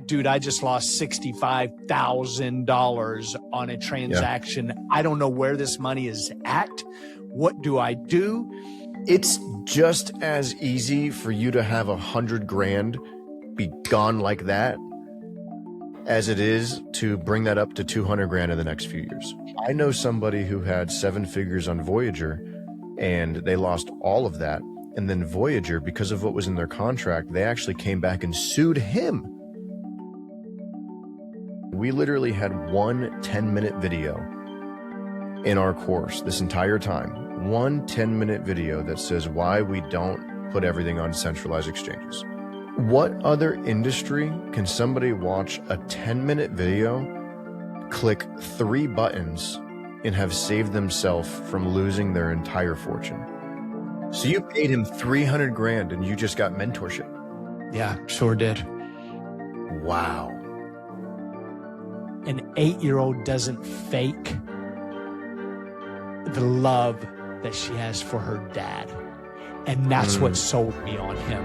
dude, I just lost $65,000 on a transaction. Yeah. I don't know where this money is at. What do I do? It's just as easy for you to have 100 grand be gone like that as it is to bring that up to 200 grand in the next few years. I know somebody who had 7 figures on Voyager and they lost all of that. And then Voyager, because of what was in their contract, they actually came back and sued him. We literally had one 10-minute video in our course this entire time. One 10-minute video that says why we don't put everything on centralized exchanges. What other industry can somebody watch a 10-minute video, click 3 buttons, and have saved themselves from losing their entire fortune? So you paid him 300 grand and you just got mentorship. Yeah, sure did. Wow. An 8-year-old doesn't fake the love that she has for her dad. And that's what sold me on him.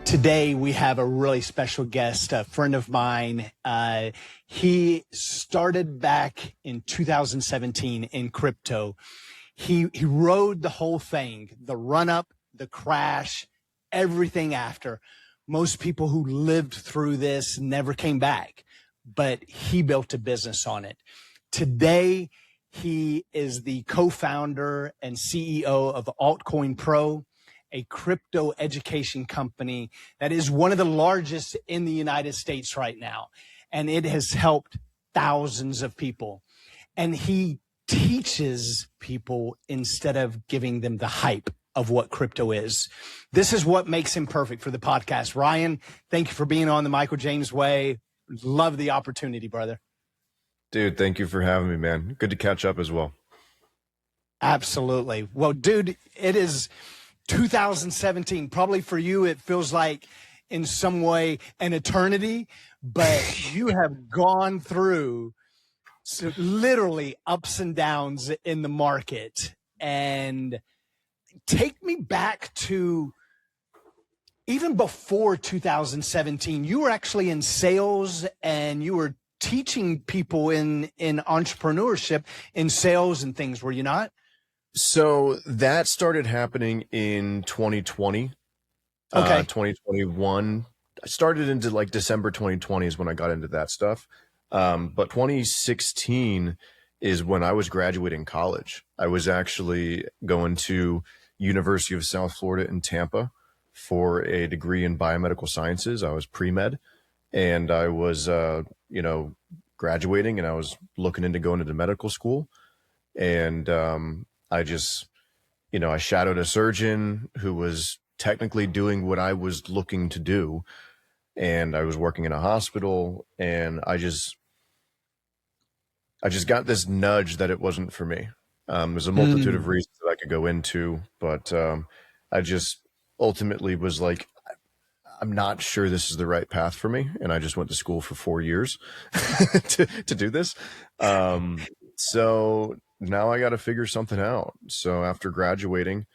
Today, we have a really special guest, a friend of mine. He started back in 2017 in crypto. He rode the whole thing, the run up, the crash, everything after. Most people who lived through this never came back, but he built a business on it. Today, he is the co-founder and CEO of Altcoin Pro, a crypto education company that is one of the largest in the United States right now. And it has helped thousands of people. And he teaches people instead of giving them the hype of what crypto is. This is what makes him perfect for the podcast. Ryan, thank you for being on the Michael James Way. Love the opportunity, brother. Dude, thank you for having me, man. Good to catch up as well. Absolutely. Well, dude, it is 2017. Probably for you, it feels like in some way an eternity, but you have gone through literally ups and downs in the market. And take me back to even before 2017. You were actually in sales and you were teaching people in entrepreneurship, in sales and things, were you not? So that started happening in 2020. Okay. 2021. I started into like December 2020 is when I got into that stuff. But 2016 is when I was graduating college. I was actually going to University of South Florida in Tampa for a degree in biomedical sciences. I was pre-med and I was, graduating and I was looking into going into medical school. And, I just, I shadowed a surgeon who was technically doing what I was looking to do. And I was working in a hospital and I just got this nudge that it wasn't for me. There's a multitude of reasons that I could go into, but I just ultimately was like, I'm not sure this is the right path for me. And I just went to school for 4 years to do this. So now I got to figure something out. So after graduating,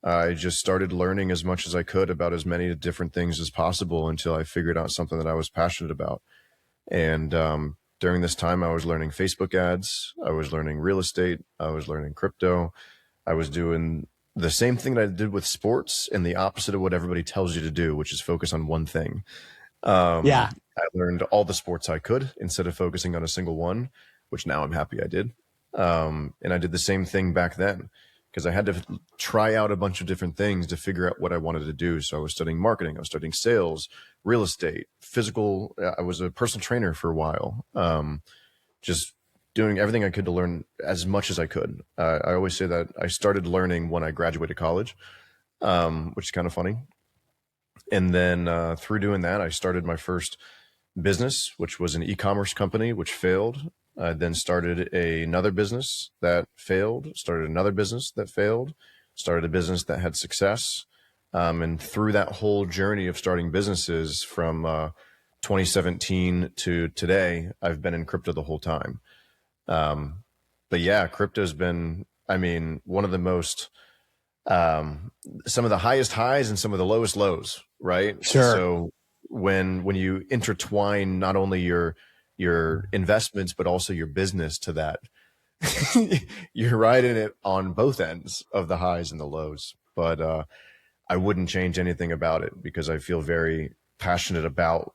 I just started learning as much as I could about as many different things as possible until I figured out something that I was passionate about. And during this time, I was learning Facebook ads. I was learning real estate. I was learning crypto. I was doing the same thing that I did with sports and the opposite of what everybody tells you to do, which is focus on one thing. I learned all the sports I could instead of focusing on a single one, which now I'm happy I did. And I did the same thing back then because I had to try out a bunch of different things to figure out what I wanted to do. So I was studying marketing. I was studying sales, real estate, physical. I was a personal trainer for a while. Just doing everything I could to learn as much as I could. I always say that I started learning when I graduated college, which is kind of funny. And then through doing that, I started my first business, which was an e-commerce company, which failed. I then started another business that failed, started another business that failed, started a business that had success. And through that whole journey of starting businesses from 2017 to today, I've been in crypto the whole time. But yeah, crypto's been, one of the most some of the highest highs and some of the lowest lows, right? Sure. So when you intertwine not only your investments but also your business to that, you're riding it on both ends of the highs and the lows. But I wouldn't change anything about it because I feel very passionate about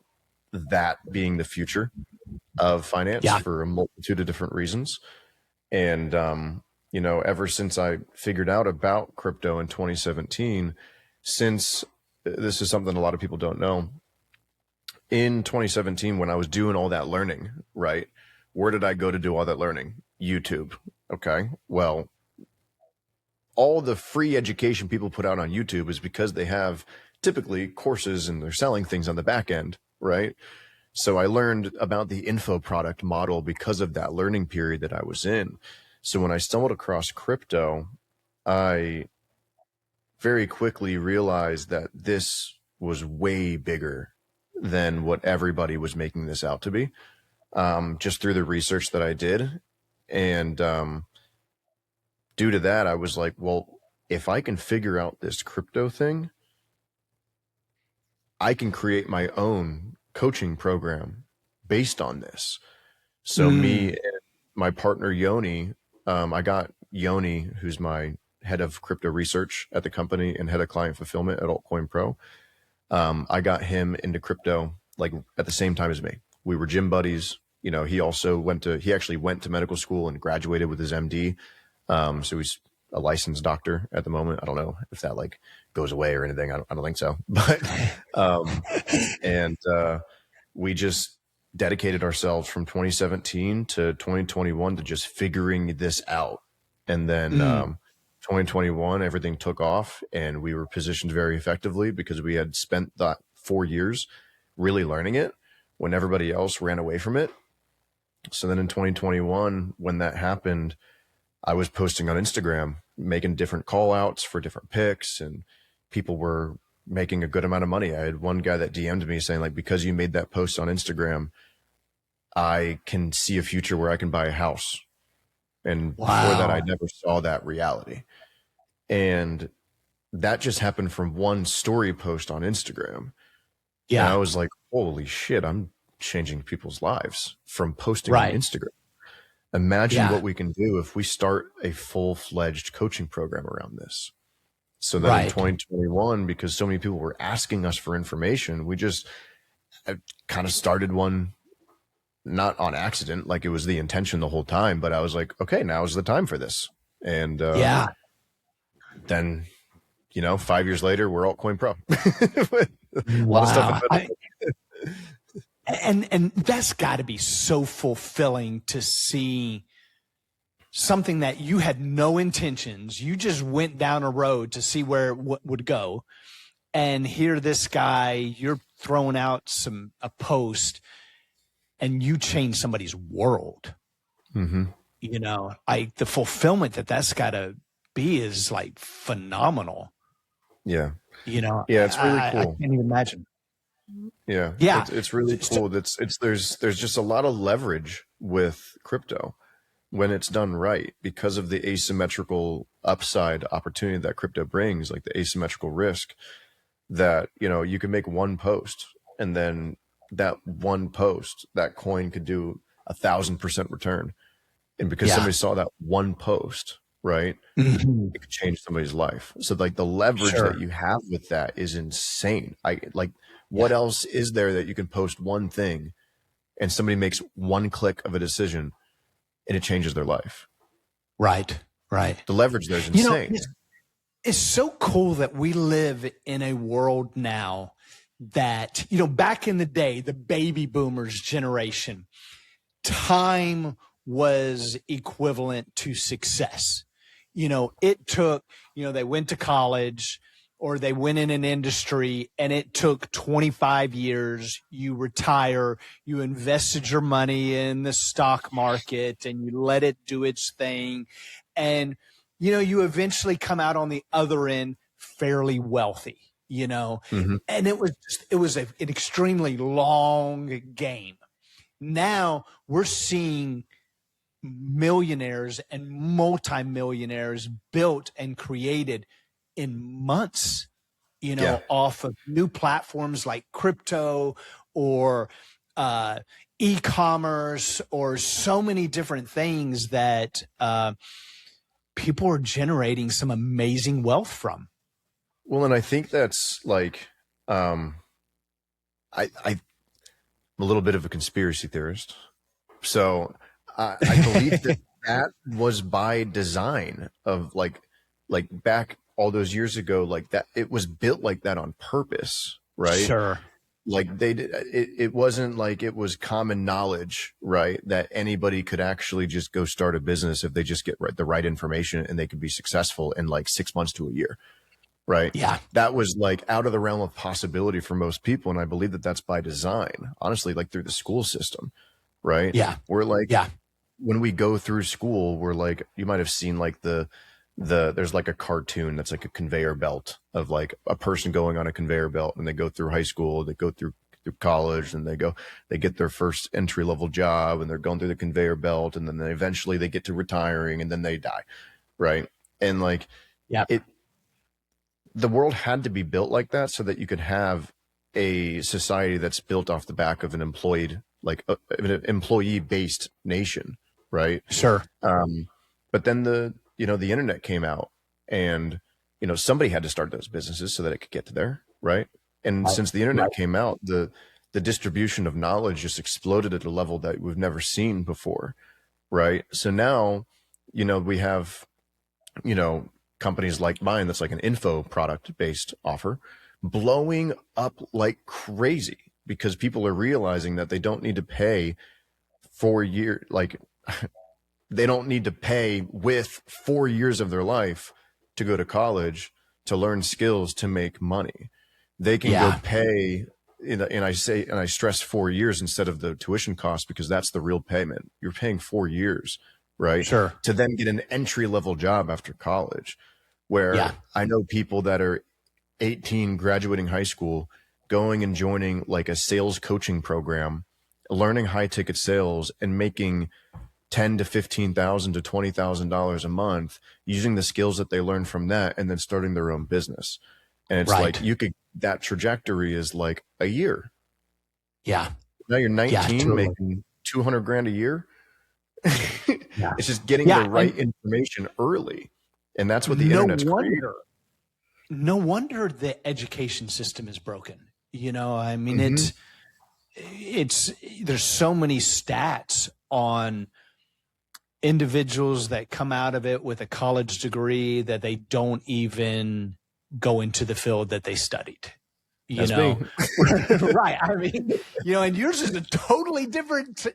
that being the future of finance for a multitude of different reasons. And ever since I figured out about crypto in 2017, since this is something a lot of people don't know, in 2017, when I was doing all that learning, right, where did I go to do all that learning? YouTube. Okay. Well, all the free education people put out on YouTube is because they have typically courses and they're selling things on the back end, right? So I learned about the info product model because of that learning period that I was in. So when I stumbled across crypto, I very quickly realized that this was way bigger than what everybody was making this out to be, just through the research that I did. And due to that, I was like, well, if I can figure out this crypto thing, I can create my own coaching program based on this. So me and my partner, Yoni, I got Yoni, who's my head of crypto research at the company and head of client fulfillment at Altcoin Pro. I got him into crypto like at the same time as me. We were gym buddies. He actually went to medical school and graduated with his MD. So he's a licensed doctor at the moment. I don't know if that like goes away or anything. I don't think so, but, we just dedicated ourselves from 2017 to 2021 to just figuring this out. And then, 2021, everything took off and we were positioned very effectively because we had spent that 4 years really learning it when everybody else ran away from it. So then in 2021, when that happened, I was posting on Instagram, making different call outs for different picks, and people were making a good amount of money. I had one guy that DM'd me saying like, because you made that post on Instagram, I can see a future where I can buy a house. And before that, I never saw that reality. And that just happened from one story post on Instagram. Yeah. And I was like, holy shit, I'm changing people's lives from posting on Instagram. Imagine what we can do if we start a full-fledged coaching program around this. So then in 2021, because so many people were asking us for information, I kind of started one, not on accident, like it was the intention the whole time, but I was like, okay, now is the time for this. And then, 5 years later, we're Altcoin Pro. A lot of stuff. And that's got to be so fulfilling to see something that you had no intentions. You just went down a road to see where it would go. And here this guy, you're throwing out a post and you change somebody's world. Mm-hmm. The fulfillment that's got to be is like phenomenal. Yeah. It's really cool. I can't even imagine. Yeah. It's really cool. There's just a lot of leverage with crypto when it's done right because of the asymmetrical upside opportunity that crypto brings, like the asymmetrical risk that, you can make one post and then that one post, that coin could do 1,000% return. And because somebody saw that one post, right, it could change somebody's life. So like the leverage that you have with that is insane. What else is there that you can post one thing and somebody makes one click of a decision and it changes their life? Right. The leverage there is insane. It's so cool that we live in a world now that, back in the day, the baby boomers generation, time was equivalent to success. It took, they went to college or they went in an industry and it took 25 years. You retire, you invested your money in the stock market and you let it do its thing. And, you eventually come out on the other end fairly wealthy, and it was an extremely long game. Now we're seeing millionaires and multimillionaires built and created in months, Yeah. off of new platforms like crypto or e-commerce or so many different things that people are generating some amazing wealth from. Well, and I think that's like, I'm a little bit of a conspiracy theorist. So I believe that that was by design of like back all those years ago, like that it was built like that on purpose, right? Sure. Like they did, it wasn't like it was common knowledge, right? That anybody could actually just go start a business if they just get the right information, and they could be successful in like 6 months to a year. Right. Yeah. That was like out of the realm of possibility for most people. And I believe that that's by design, honestly, like through the school system. Right. Yeah. We're like, Yeah. when we go through school, we're like, you might have seen like there's like a cartoon that's like a conveyor belt of like a person going on a conveyor belt, and they go through high school, they go through college, and they get their first entry level job, and they're going through the conveyor belt, and then eventually they get to retiring, and then they die. Right. And like, yeah, the world had to be built like that so that you could have a society that's built off the back of an employed, like an employee-based nation, right? Sure. But then the internet came out, and somebody had to start those businesses so that it could get to there, right? And since the internet came out, the distribution of knowledge just exploded at a level that we've never seen before, right? So now, we have, companies like mine that's like an info product based offer blowing up like crazy, because people are realizing that they don't need to pay 4 years, like they don't need to pay with 4 years of their life to go to college to learn skills to make money. They can go pay, and I stress 4 years instead of the tuition cost, because that's the real payment. You're paying 4 years, right? Sure. To then get an entry level job after college. Where I know people that are 18, graduating high school, going and joining like a sales coaching program, learning high ticket sales, and making $10,000 to $15,000 to $20,000 a month, using the skills that they learned from that, and then starting their own business. And it's like that trajectory is like a year. Yeah. Now you're 19, making 200 grand a year. It's just getting the right information early. And that's what the internet's created. No wonder the education system is broken. I mean, there's so many stats on individuals that come out of it with a college degree that they don't even go into the field that they studied. Right. I mean, and yours is a totally different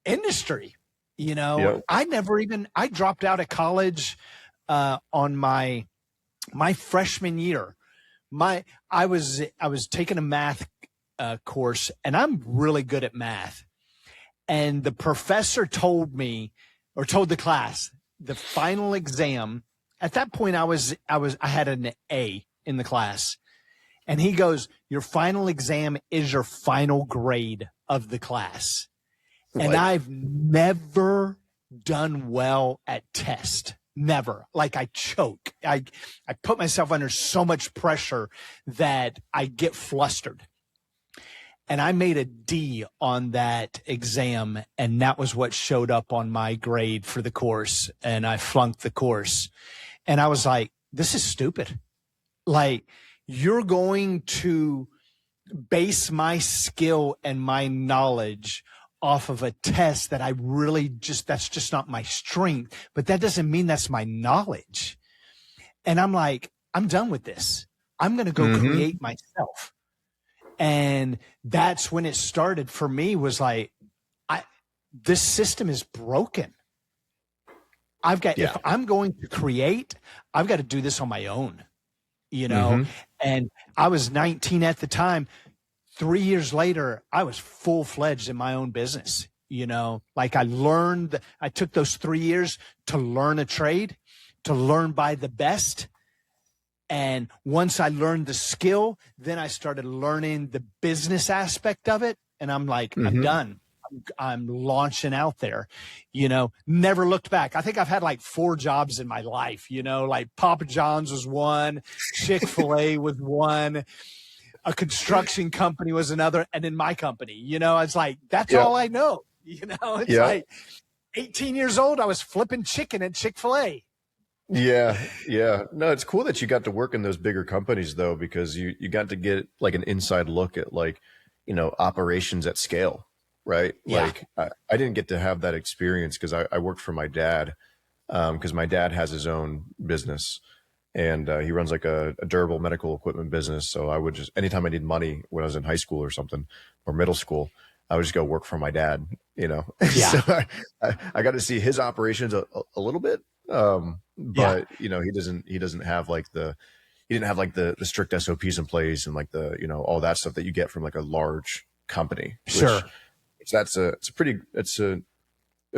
industry. I dropped out of college on my freshman year. I was taking a math course, and I'm really good at math. And the professor told the class, the final exam, at that point I had an A in the class. And he goes, your final exam is your final grade of the class. And I've never done well at test. Never. Like I choke. I put myself under so much pressure that I get flustered. And I made a D on that exam, and that was what showed up on my grade for the course. And I flunked the course. And I was like, this is stupid. Like, you're going to base my skill and my knowledge off of a test that that's just not my strength, but that doesn't mean that's my knowledge. And I'm like, I'm done with this. I'm going to go create myself. And that's when it started for me, was like, this system is broken. If I'm going to create, I've got to do this on my own, and I was 19 at the time. 3 years later, I was full-fledged in my own business. Like I took those 3 years to learn a trade, to learn by the best. And once I learned the skill, then I started learning the business aspect of it. And I'm like, I'm done. I'm launching out there, never looked back. I think I've had like 4 jobs in my life, like Papa John's was one, Chick-fil-A was one, a construction company was another, and then my company, it's like, that's all I know, it's like 18 years old, I was flipping chicken at Chick-fil-A. Yeah. No, it's cool that you got to work in those bigger companies though, because you got to get like an inside look at like, operations at scale, right? Yeah. Like I didn't get to have that experience because I worked for my dad, because my dad has his own business and he runs like a durable medical equipment business. So I would just, anytime I need money when I was in high school or something or middle school, I would just go work for my dad, Yeah. So I got to see his operations a little bit. But he doesn't have like he didn't have like the strict SOPs in place and like the, all that stuff that you get from like a large company. Sure. There's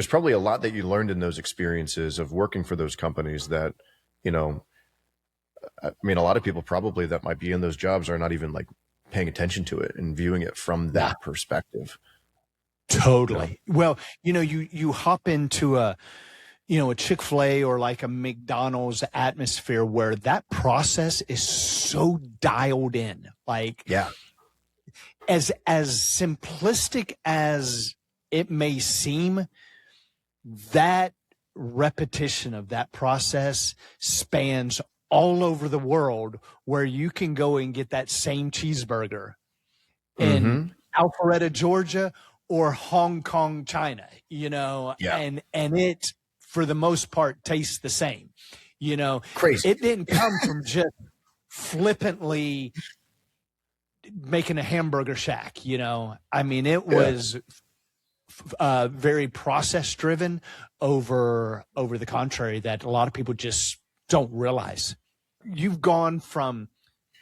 probably a lot that you learned in those experiences of working for those companies that, I mean, a lot of people probably that might be in those jobs are not even like paying attention to it and viewing it from that perspective. Totally. Well, you hop into a Chick-fil-A or like a McDonald's atmosphere where that process is so dialed in. Like, as simplistic as it may seem, that repetition of that process spans all over the world, where you can go and get that same cheeseburger in Alpharetta, Georgia, or Hong Kong, China, and it, for the most part, tastes the same. Crazy. It didn't come from just flippantly making a hamburger shack. I mean, it was very process driven over the contrary that a lot of people just don't realize. You've gone from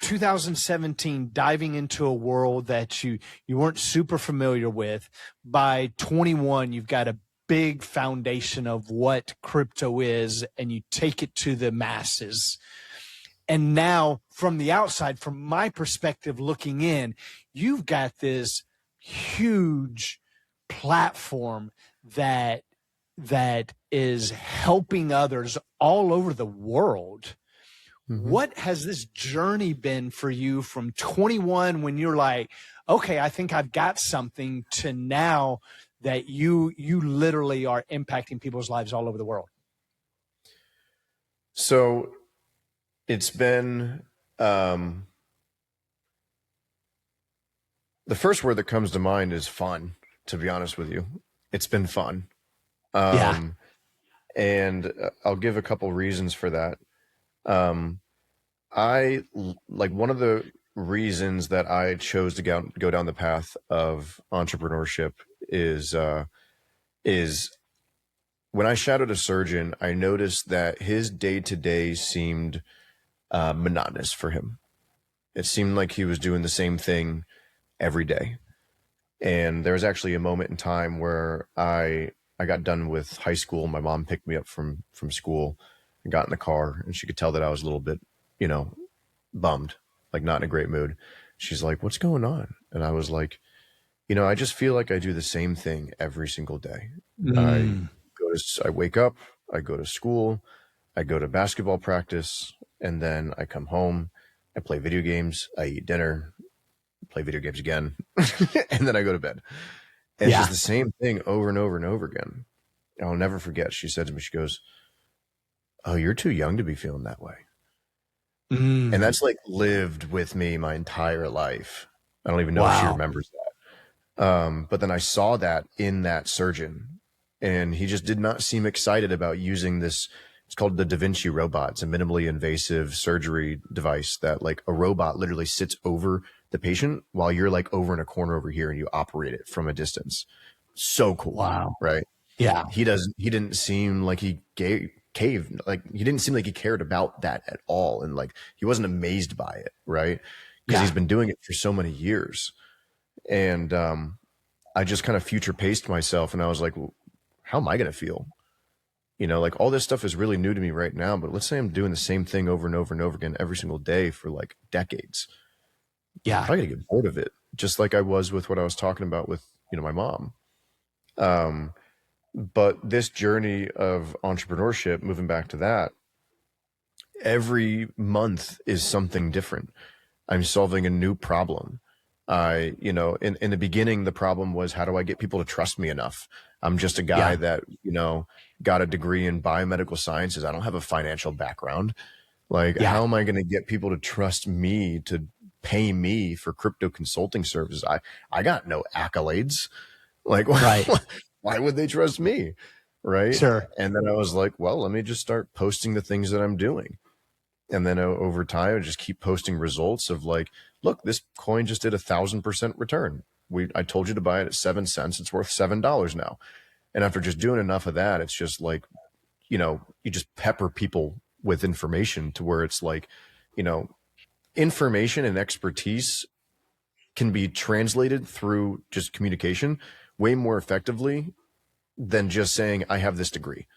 2017 diving into a world that you weren't super familiar with. By 21, you've got a big foundation of what crypto is, and you take it to the masses. And now from the outside, from my perspective looking in, you've got this huge platform that is helping others all over the world. What has this journey been for you from 21 when you're like, okay, I think I've got something, to now that you literally are impacting people's lives all over the world? So it's been, the first word that comes to mind is fun, to be honest with you. It's been fun. And I'll give a couple reasons for that. I like, one of the reasons that I chose to go down the path of entrepreneurship is when I shadowed a surgeon, I noticed that his day-to-day seemed monotonous for him. It seemed like he was doing the same thing every day. And there was actually a moment in time where I got done with high school. My mom picked me up from school and got in the car, and she could tell that I was a little bit, bummed, like not in a great mood. She's like, "What's going on?" And I was like, I just feel like I do the same thing every single day. I wake up, I go to school, I go to basketball practice, and then I come home, I play video games, I eat dinner, play video games again, and then I go to bed. And it's just the same thing over and over and over again. I'll never forget. She said to me, she goes, "Oh, you're too young to be feeling that way." And that's like lived with me my entire life. I don't even know if she remembers that. But then I saw that in that surgeon, and he just did not seem excited about using this. It's called the Da Vinci robot. It's a minimally invasive surgery device that like a robot literally sits over the patient while you're like over in a corner over here and you operate it from a distance. So cool. Wow. Right. Yeah. He didn't seem like he caved. Like he didn't seem like he cared about that at all. And like, he wasn't amazed by it. Right. Because he's been doing it for so many years. And, I just kind of future paced myself, and I was like, well, how am I going to feel? Like all this stuff is really new to me right now, but let's say I'm doing the same thing over and over and over again every single day for like decades. I'm probably gonna get bored of it, just like I was with what I was talking about with, my mom. Um, but this journey of entrepreneurship, moving back to that, every month is something different. I'm solving a new problem. In the beginning, the problem was, how do I get people to trust me enough? I'm just a guy Yeah. that, got a degree in biomedical sciences. I don't have a financial background. Like, Yeah. how am I going to get people to trust me to pay me for crypto consulting services? I got no accolades. Like, Right. why would they trust me? Right. Sure. And then I was like, well, let me just start posting the things that I'm doing. And then over time, I just keep posting results of like, look, this coin just did 1,000% return. I told you to buy it at 7 cents. It's worth $7 now. And after just doing enough of that, it's just like, you just pepper people with information to where it's like, you know, information and expertise can be translated through just communication way more effectively than just saying, I have this degree.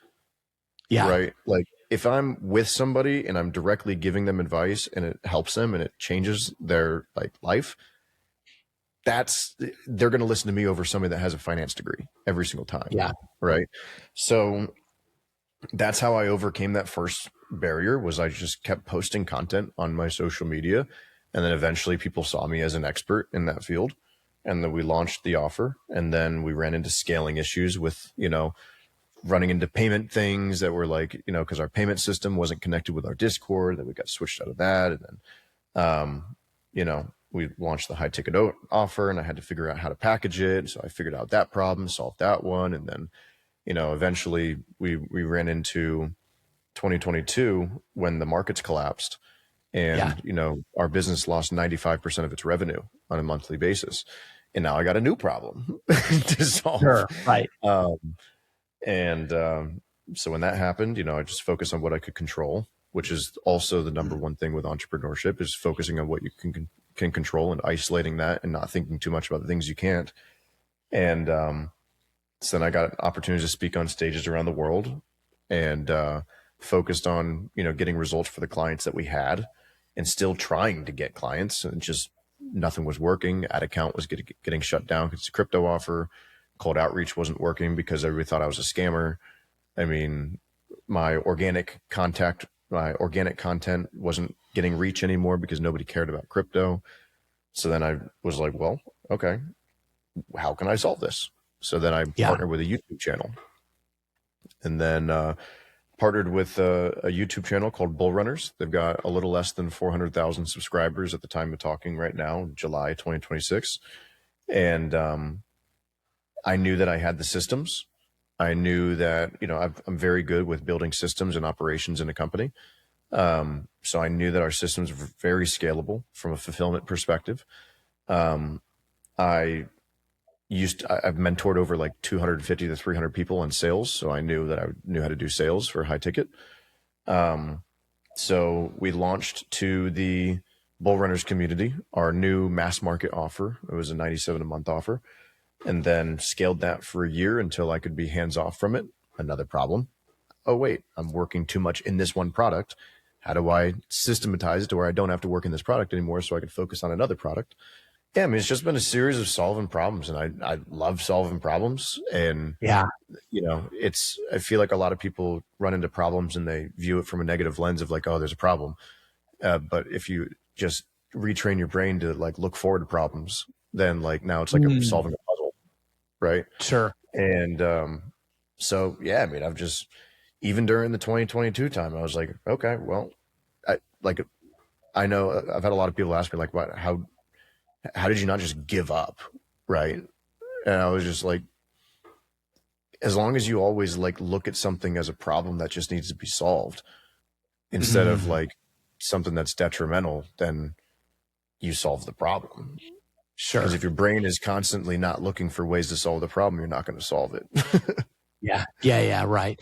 Yeah. Right. Like, if I'm with somebody and I'm directly giving them advice and it helps them and it changes their like life, they're going to listen to me over somebody that has a finance degree every single time. Yeah. Right. So that's how I overcame that first barrier, was I just kept posting content on my social media. And then eventually people saw me as an expert in that field. And then we launched the offer, and then we ran into scaling issues with, running into payment things that were like, because our payment system wasn't connected with our Discord, that we got switched out of that. And then, we launched the high ticket offer, and I had to figure out how to package it. So I figured out that problem, solved that one. And then, eventually we ran into 2022 when the markets collapsed, and, our business lost 95% of its revenue on a monthly basis. And now I got a new problem to solve. Sure. Right. So when that happened, I just focused on what I could control, which is also the number one thing with entrepreneurship, is focusing on what you can control and isolating that and not thinking too much about the things you can't. And so then I got opportunities to speak on stages around the world, and focused on, getting results for the clients that we had, and still trying to get clients, and just nothing was working. Ad account was getting shut down because it's a crypto offer. Cold outreach wasn't working because everybody thought I was a scammer. I mean, my organic content wasn't getting reach anymore because nobody cared about crypto. So then I was like, well, okay, how can I solve this? So then I partnered with a YouTube channel, and then partnered with a YouTube channel called Bull Runners. They've got a little less than 400,000 subscribers at the time of talking right now, July 2026. And I knew that I had the systems. I knew that, I'm very good with building systems and operations in a company. So I knew that our systems were very scalable from a fulfillment perspective. I've mentored over like 250 to 300 people in sales. So I knew that I knew how to do sales for high ticket. So we launched to the Bull Runners community our new mass market offer. It was a $97 a month offer, and then scaled that for a year until I could be hands off from it. Another problem. Oh, wait, I'm working too much in this one product. How do I systematize it to where I don't have to work in this product anymore so I can focus on another product? Yeah, I mean, it's just been a series of solving problems, and I love solving problems. And, I feel like a lot of people run into problems and they view it from a negative lens of like, oh, there's a problem. But if you just retrain your brain to like look forward to problems, then like now it's like solving a puzzle, right? Sure. And so, yeah, I mean, I've just, even during the 2022 time, I was like, okay, well, I know I've had a lot of people ask me like, how did you not just give up? Right. And I was just like, as long as you always like look at something as a problem that just needs to be solved instead of like something that's detrimental, then you solve the problem. Sure. Because if your brain is constantly not looking for ways to solve the problem, you're not going to solve it. Yeah. Right.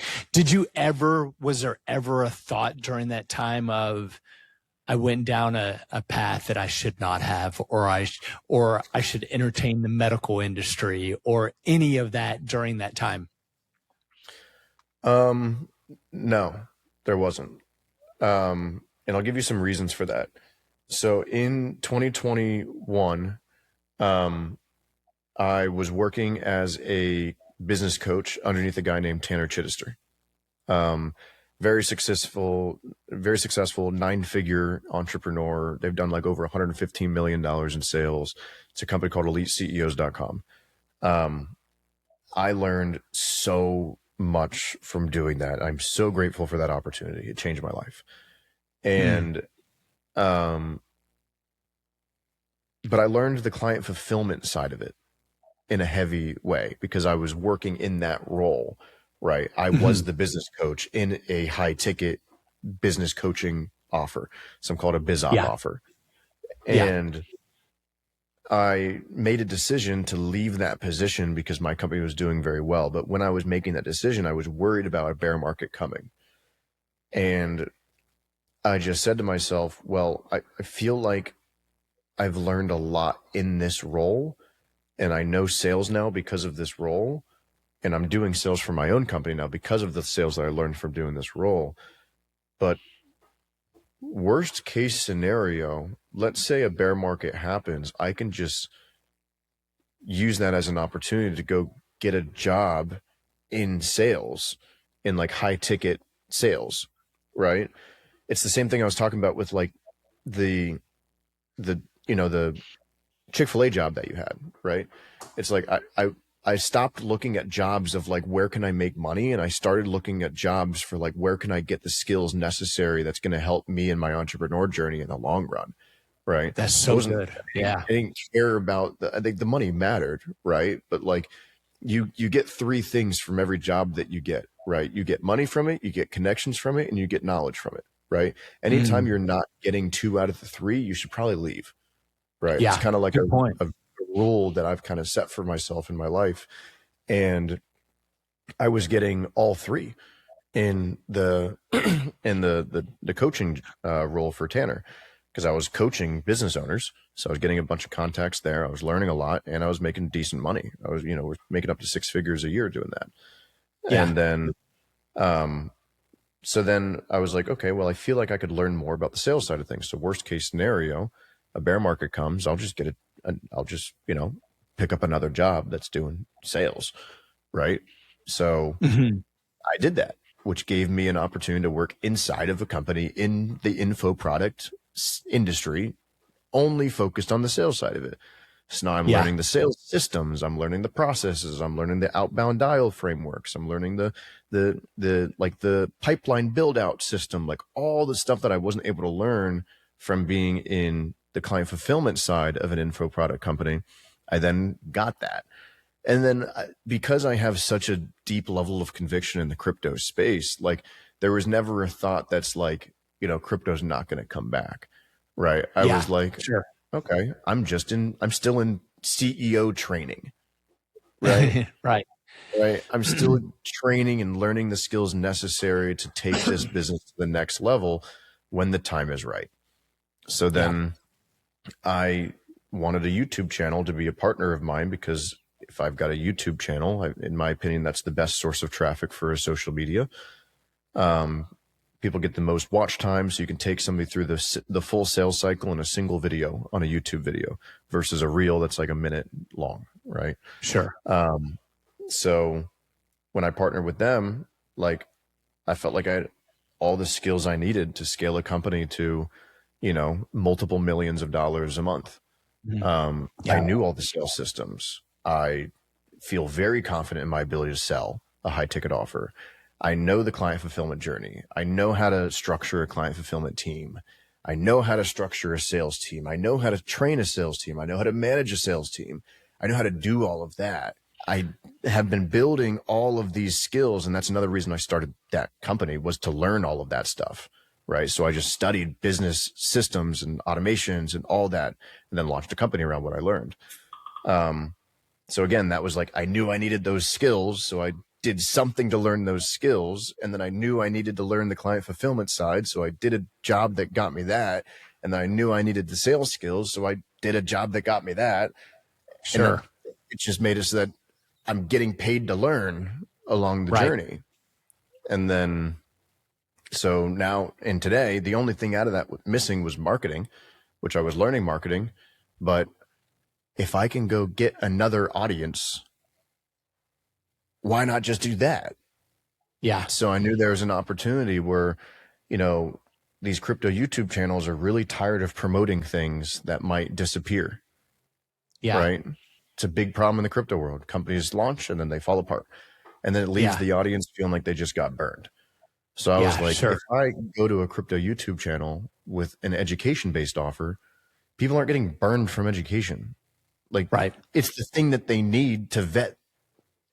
Was there ever a thought during that time of, I went down a path that I should not have, or I should entertain the medical industry, or any of that during that time? No, there wasn't. And I'll give you some reasons for that. So in 2021, I was working as a business coach underneath a guy named Tanner Chittister. Very successful 9-figure entrepreneur. They've done like over $115 million in sales. It's a company called EliteCEOs.com. I learned so much from doing that. I'm so grateful for that opportunity. It changed my life. And, but I learned the client fulfillment side of it in a heavy way because I was working in that role, right? I was the business coach in a high ticket business coaching offer, some called a biz op offer. And I made a decision to leave that position because my company was doing very well. But when I was making that decision, I was worried about a bear market coming. And I just said to myself, well, I feel like I've learned a lot in this role, and I know sales now because of this role, and I'm doing sales for my own company now because of the sales that I learned from doing this role. But worst case scenario, let's say a bear market happens, I can just use that as an opportunity to go get a job in sales, in like high ticket sales, right? It's the same thing I was talking about with like the Chick-fil-A job that you had, right? It's like I stopped looking at jobs of like, where can I make money? And I started looking at jobs for like, where can I get the skills necessary that's going to help me in my entrepreneur journey in the long run, right? That's so good. Yeah. I didn't care about I think the money mattered, right? But like you get 3 things from every job that you get, right? You get money from it, you get connections from it, and you get knowledge from it, right? Anytime you're not getting 2 out of the 3, you should probably leave, right? Yeah. It's kind of like a rule that I've kind of set for myself in my life. And I was getting all 3 in the coaching role for Tanner, because I was coaching business owners. So I was getting a bunch of contacts there. I was learning a lot, and I was making decent money. I was, we're making up to 6 figures a year doing that. Yeah. And then, so then I was like, okay, well, I feel like I could learn more about the sales side of things. So worst case scenario, a bear market comes, I'll just pick up another job that's doing sales, right? So I did that, which gave me an opportunity to work inside of a company in the info product industry, only focused on the sales side of it. So now I'm learning the sales systems, I'm learning the processes, I'm learning the outbound dial frameworks, I'm learning the pipeline build out system, like all the stuff that I wasn't able to learn from being in the client fulfillment side of an info product company. I then got that. And then because I have such a deep level of conviction in the crypto space, like there was never a thought that's like, crypto's not going to come back. Right. I was like, sure. Okay. I'm still in CEO training. Right. Right. I'm still training and learning the skills necessary to take this business to the next level when the time is right. So then I wanted a YouTube channel to be a partner of mine, because if I've got a YouTube channel, in my opinion, that's the best source of traffic for a social media. People get the most watch time, so you can take somebody through the full sales cycle in a single video on a YouTube video versus a reel that's like a minute long, right? Sure. So when I partnered with them, like I felt like I had all the skills I needed to scale a company to, multiple millions of dollars a month. I knew all the sales systems. I feel very confident in my ability to sell a high ticket offer. I know the client fulfillment journey. I know how to structure a client fulfillment team. I know how to structure a sales team. I know how to train a sales team. I know how to manage a sales team. I know how to do all of that. I have been building all of these skills. And that's another reason I started that company, was to learn all of that stuff. Right. So I just studied business systems and automations and all that, and then launched a company around what I learned. So again, that was like, I knew I needed those skills. So I did something to learn those skills. And then I knew I needed to learn the client fulfillment side. So I did a job that got me that. And then I knew I needed the sales skills. So I did a job that got me that. Sure. And it just made it so that I'm getting paid to learn along the journey. And then, so now and today, the only thing out of that missing was marketing, which I was learning marketing. But if I can go get another audience why not just do that? Yeah. So I knew there was an opportunity where, you know, these crypto YouTube channels are really tired of promoting things that might disappear. Yeah. Right. It's a big problem in the crypto world. Companies launch and then they fall apart. And then it leaves the audience feeling like they just got burned. So I was like, sure. if I go to a crypto YouTube channel with an education-based offer, people aren't getting burned from education. Like, Right. it's the thing that they need to vet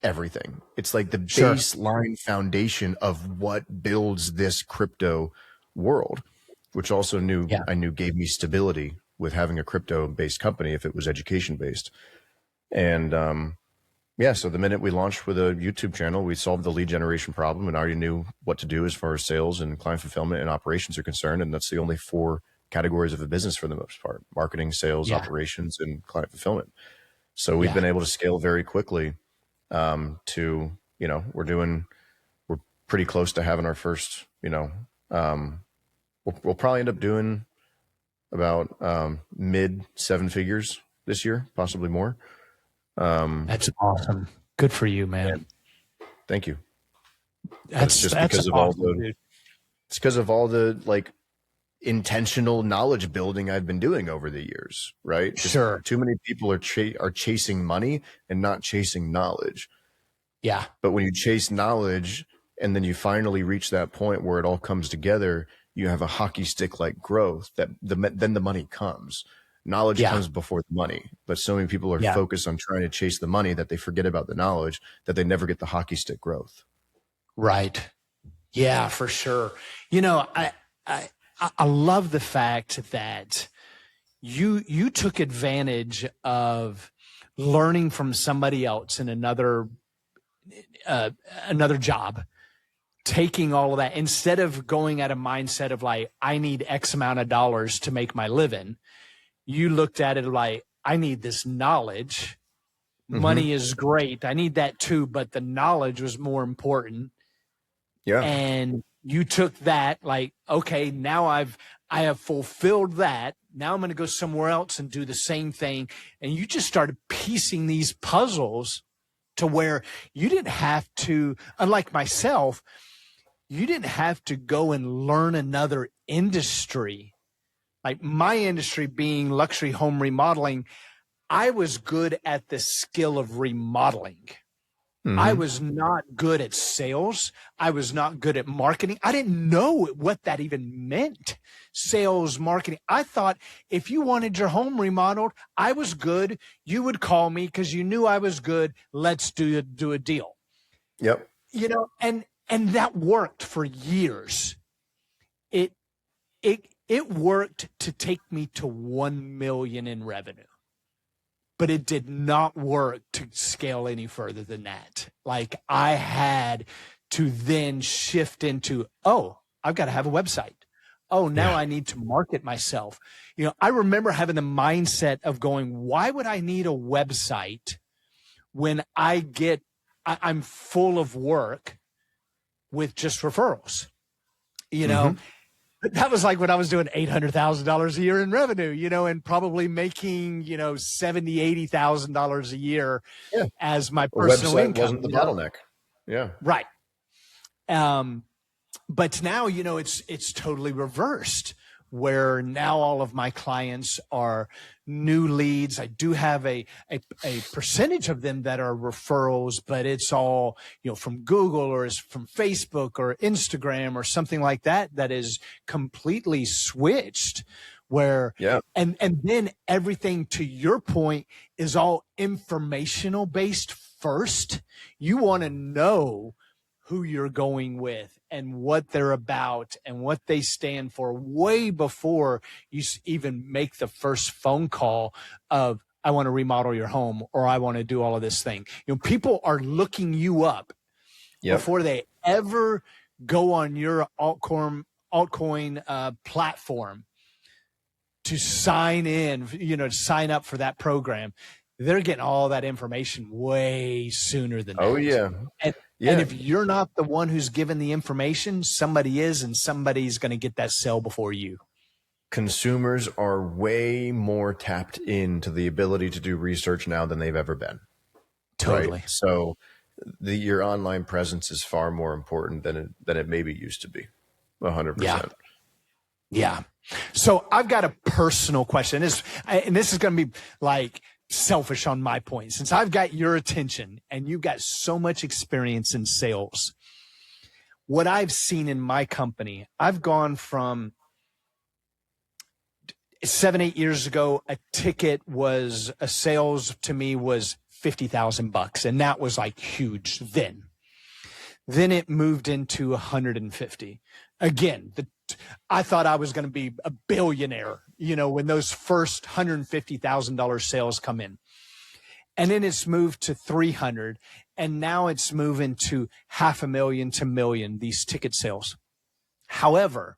everything. It's like the Sure. baseline foundation of what builds this crypto world, which also I knew gave me stability with having a crypto-based company if it was education-based. And so the minute we launched with a YouTube channel, we solved the lead generation problem and already knew what to do as far as sales and client fulfillment and operations are concerned. And that's the only 4 categories of a business for the most part: marketing, sales, operations, and client fulfillment. So we've been able to scale very quickly to, you know, we're pretty close to having our first, you know, we'll probably end up doing about mid 7 figures this year, possibly more. That's awesome. Good for you, man. Thank you. That's because of awesome, it's because of all the like intentional knowledge building I've been doing over the years, right? Just sure. Too many people are chasing money and not chasing knowledge. Yeah. But when you chase knowledge and then you finally reach that point where it all comes together, you have a hockey stick like growth that then the money comes. Knowledge comes before the money, but so many people are focused on trying to chase the money that they forget about the knowledge, that they never get the hockey stick growth. Right. Yeah, for sure. You know, I love the fact that you took advantage of learning from somebody else in another job, taking all of that instead of going at a mindset of like, I need X amount of dollars to make my living. You looked at it like, I need this knowledge. Money is great. I need that too, but the knowledge was more important. Yeah. And you took that like, okay, now I have fulfilled that. Now I'm going to go somewhere else and do the same thing. And you just started piecing these puzzles to where you didn't have to, unlike myself, you didn't have to go and learn another industry. Like my industry being luxury home remodeling, I was good at the skill of remodeling. I was not good at sales. I was not good at marketing. I didn't know what that even meant. Sales, marketing. I thought if you wanted your home remodeled, I was good. You would call me because you knew I was good. Let's do a deal. Yep. You know, and that worked for years. It worked to take me to 1 million in revenue. But it did not work to scale any further than that. Like I had to then shift into, oh, I've got to have a website. Oh, now I need to market myself. You know, I remember having the mindset of going, why would I need a website when I'm full of work with just referrals? You know, that was like when I was doing $800,000 a year in revenue, you know, and probably making, you know, $70,000, $80,000 a year as my personal income. Wasn't the bottleneck. Yeah. Right. But now, you know, it's totally reversed, where now all of my clients are new leads. I do have a percentage of them that are referrals, but it's all, you know, from Google or is from Facebook or Instagram or something like that, that is completely switched where, and then everything, to your point, is all informational based first. You want to know who you're going with and what they're about and what they stand for way before you even make the first phone call of, I want to remodel your home or I want to do all of this thing. You know, people are looking you up before they ever go on your altcoin platform to sign in, you know, to sign up for that program. They're getting all that information way sooner than that. Oh, yeah. And if you're not the one who's given the information, somebody is, and somebody's going to get that sale before you. Consumers are way more tapped into the ability to do research now than they've ever been. Totally. Right? So your online presence is far more important than it maybe used to be. 100%. Yeah. Yeah. So I've got a personal question. And this is going to be like selfish on my point. Since I've got your attention and you've got so much experience in sales, what I've seen in my company, I've gone from 7-8 years ago, a sales to me was $50,000. And that was like huge then. Then it moved into 150. Again, I thought I was going to be a billionaire, when those first $150,000 sales come in. And then it's moved to 300. And now it's moving to $500,000 to $1 million, these ticket sales. However,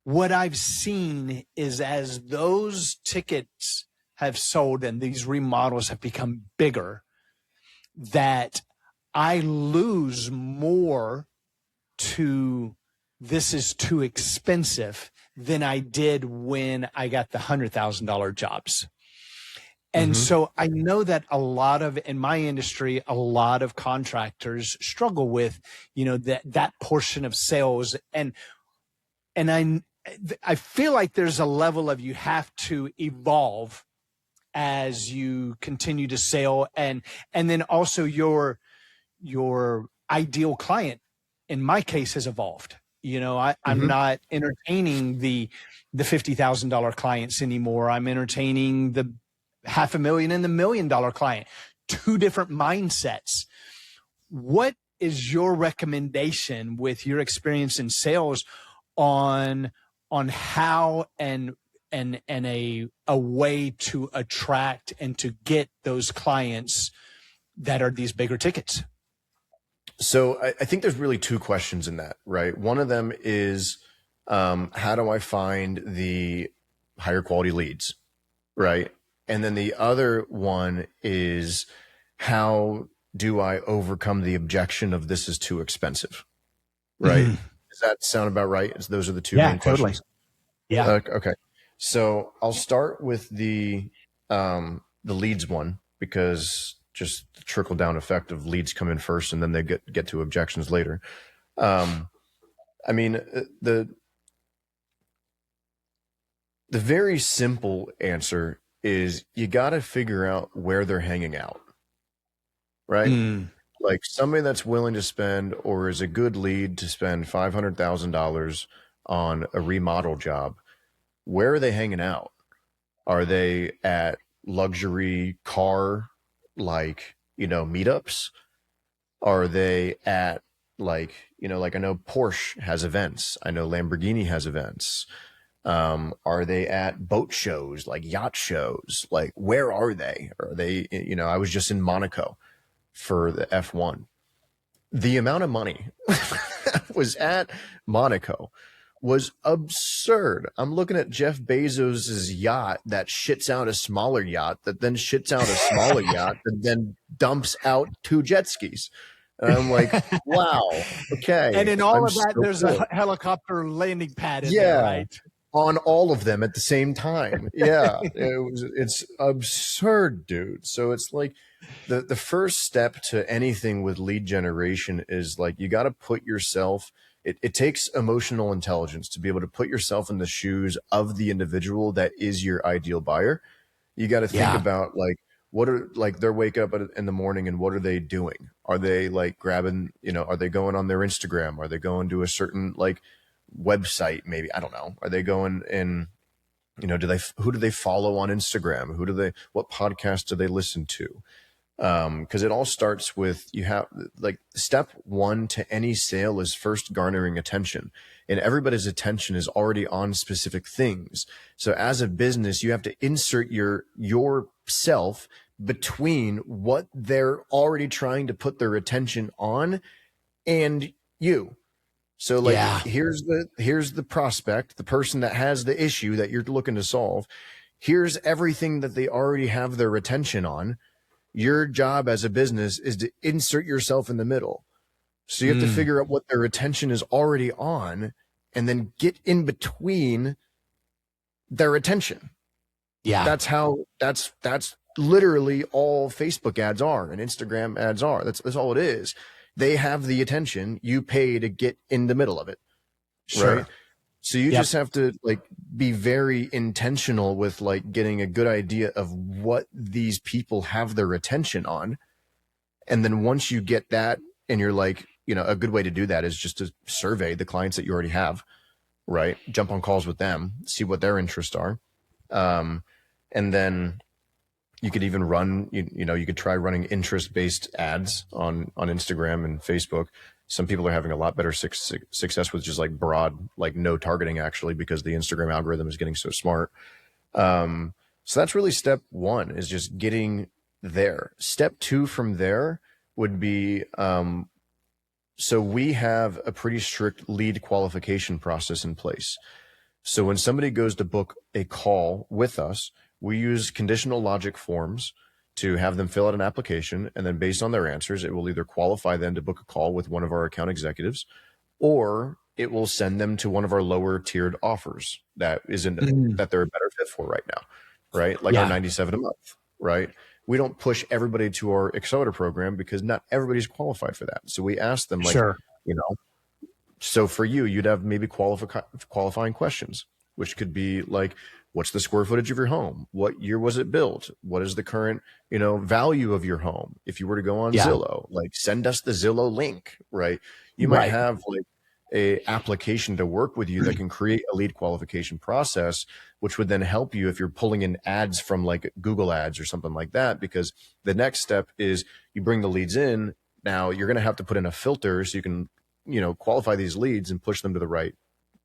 what I've seen is as those tickets have sold and these remodels have become bigger, that I lose more to this is too expensive than I did when I got the $100,000 jobs. And so I know that in my industry, a lot of contractors struggle with, that portion of sales. And I feel like there's a level of you have to evolve as you continue to sell. And then also your ideal client, in my case, has evolved. I'm not entertaining the $50,000 clients anymore. I'm entertaining the $500,000 and the $1 million client, two different mindsets. What is your recommendation with your experience in sales on how and a way to attract and to get those clients that are these bigger tickets? So I think there's really two questions in that, right? One of them is, how do I find the higher quality leads, right? And then the other one is, how do I overcome the objection of this is too expensive, right? Does that sound about right? Those are the two main questions. Yeah. Okay. So I'll start with the leads one, because just the trickle down effect of leads come in first and then they get to objections later. I mean, the very simple answer is you got to figure out where they're hanging out, right? Like somebody that's willing to spend, or is a good lead to spend $500,000 on a remodel job. Where are they hanging out? Are they at luxury car, meetups? Are they at like I know Porsche has events. I know Lamborghini has events. Are they at boat shows, like yacht shows? Like, where are they? Are they, I was just in Monaco for the F1. The amount of money that was at Monaco was absurd. I'm looking at Jeff Bezos's yacht that shits out a smaller yacht that then shits out a smaller yacht that then dumps out 2 jet skis. And I'm like, wow, okay. And in all of that, there's a helicopter landing pad in there, right? On all of them at the same time. Yeah, it's absurd, dude. So it's like the first step to anything with lead generation is like, you got to put yourself, it takes emotional intelligence to be able to put yourself in the shoes of the individual that is your ideal buyer. You got to think about like, what are like their wake up in the morning and what are they doing? Are they like grabbing, are they going on their Instagram? Are they going to a certain like website? Maybe, I don't know. Are they going in, who do they follow on Instagram? What podcast do they listen to? Because it all starts with, you have like step one to any sale is first garnering attention, and everybody's attention is already on specific things. So as a business, you have to insert yourself between what they're already trying to put their attention on and you. So like, here's the prospect, the person that has the issue that you're looking to solve. Here's everything that they already have their attention on. Your job as a business is to insert yourself in the middle. So you have to figure out what their attention is already on and then get in between their attention. Yeah. That's literally all Facebook ads are and Instagram ads are. That's all it is. They have the attention. You pay to get in the middle of it. Sure. Right. So you just have to like be very intentional with like getting a good idea of what these people have their attention on. And then once you get that, and you're like, you know, a good way to do that is just to survey the clients that you already have, right? Jump on calls with them, see what their interests are. And then you could even run, you know, you could try running interest-based ads on Instagram and Facebook. Some people are having a lot better success with just like broad, like no targeting actually, because the Instagram algorithm is getting so smart. So that's really step one, is just getting there. Step two from there would be, so we have a pretty strict lead qualification process in place. So when somebody goes to book a call with us, we use conditional logic forms to have them fill out an application. And then based on their answers, it will either qualify them to book a call with one of our account executives, or it will send them to one of our lower tiered offers that isn't that they're a better fit for right now, right? Like our 97 a month, right? We don't push everybody to our accelerator program because not everybody's qualified for that. So we ask them like, you know, so for you, you'd have maybe qualifying questions, which could be like, what's the square footage of your home? What year was it built? What is the current, you know, value of your home? If you were to go on Zillow, like send us the Zillow link, right? You might have like a application to work with you that can create a lead qualification process, which would then help you if you're pulling in ads from like Google ads or something like that, because the next step is you bring the leads in. Now you're going to have to put in a filter so you can, you know, qualify these leads and push them to the right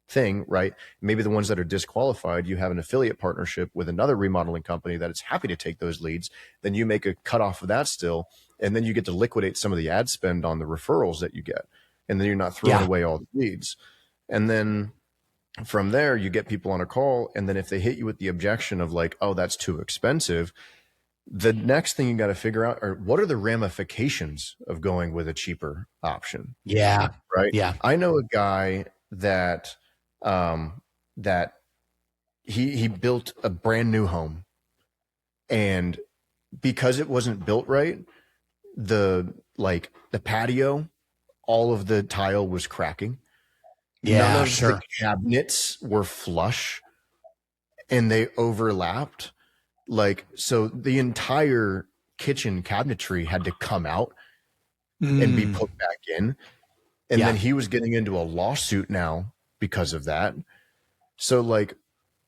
thing, right? Maybe the ones that are disqualified, you have an affiliate partnership with another remodeling company that is happy to take those leads. Then you make a cutoff of that still, and then you get to liquidate some of the ad spend on the referrals that you get. And then you're not throwing away all the leads. And then from there, you get people on a call. And then if they hit you with the objection of like, oh, that's too expensive, the next thing you got to figure out are what are the ramifications of going with a cheaper option? Yeah. Right. Yeah. I know a guy that that he built a brand new home, and because it wasn't built right, the patio, all of the tile was cracking. None of the cabinets were flush, and they overlapped. Like, so the entire kitchen cabinetry had to come out and be put back in. And then he was getting into a lawsuit now because of that. So like,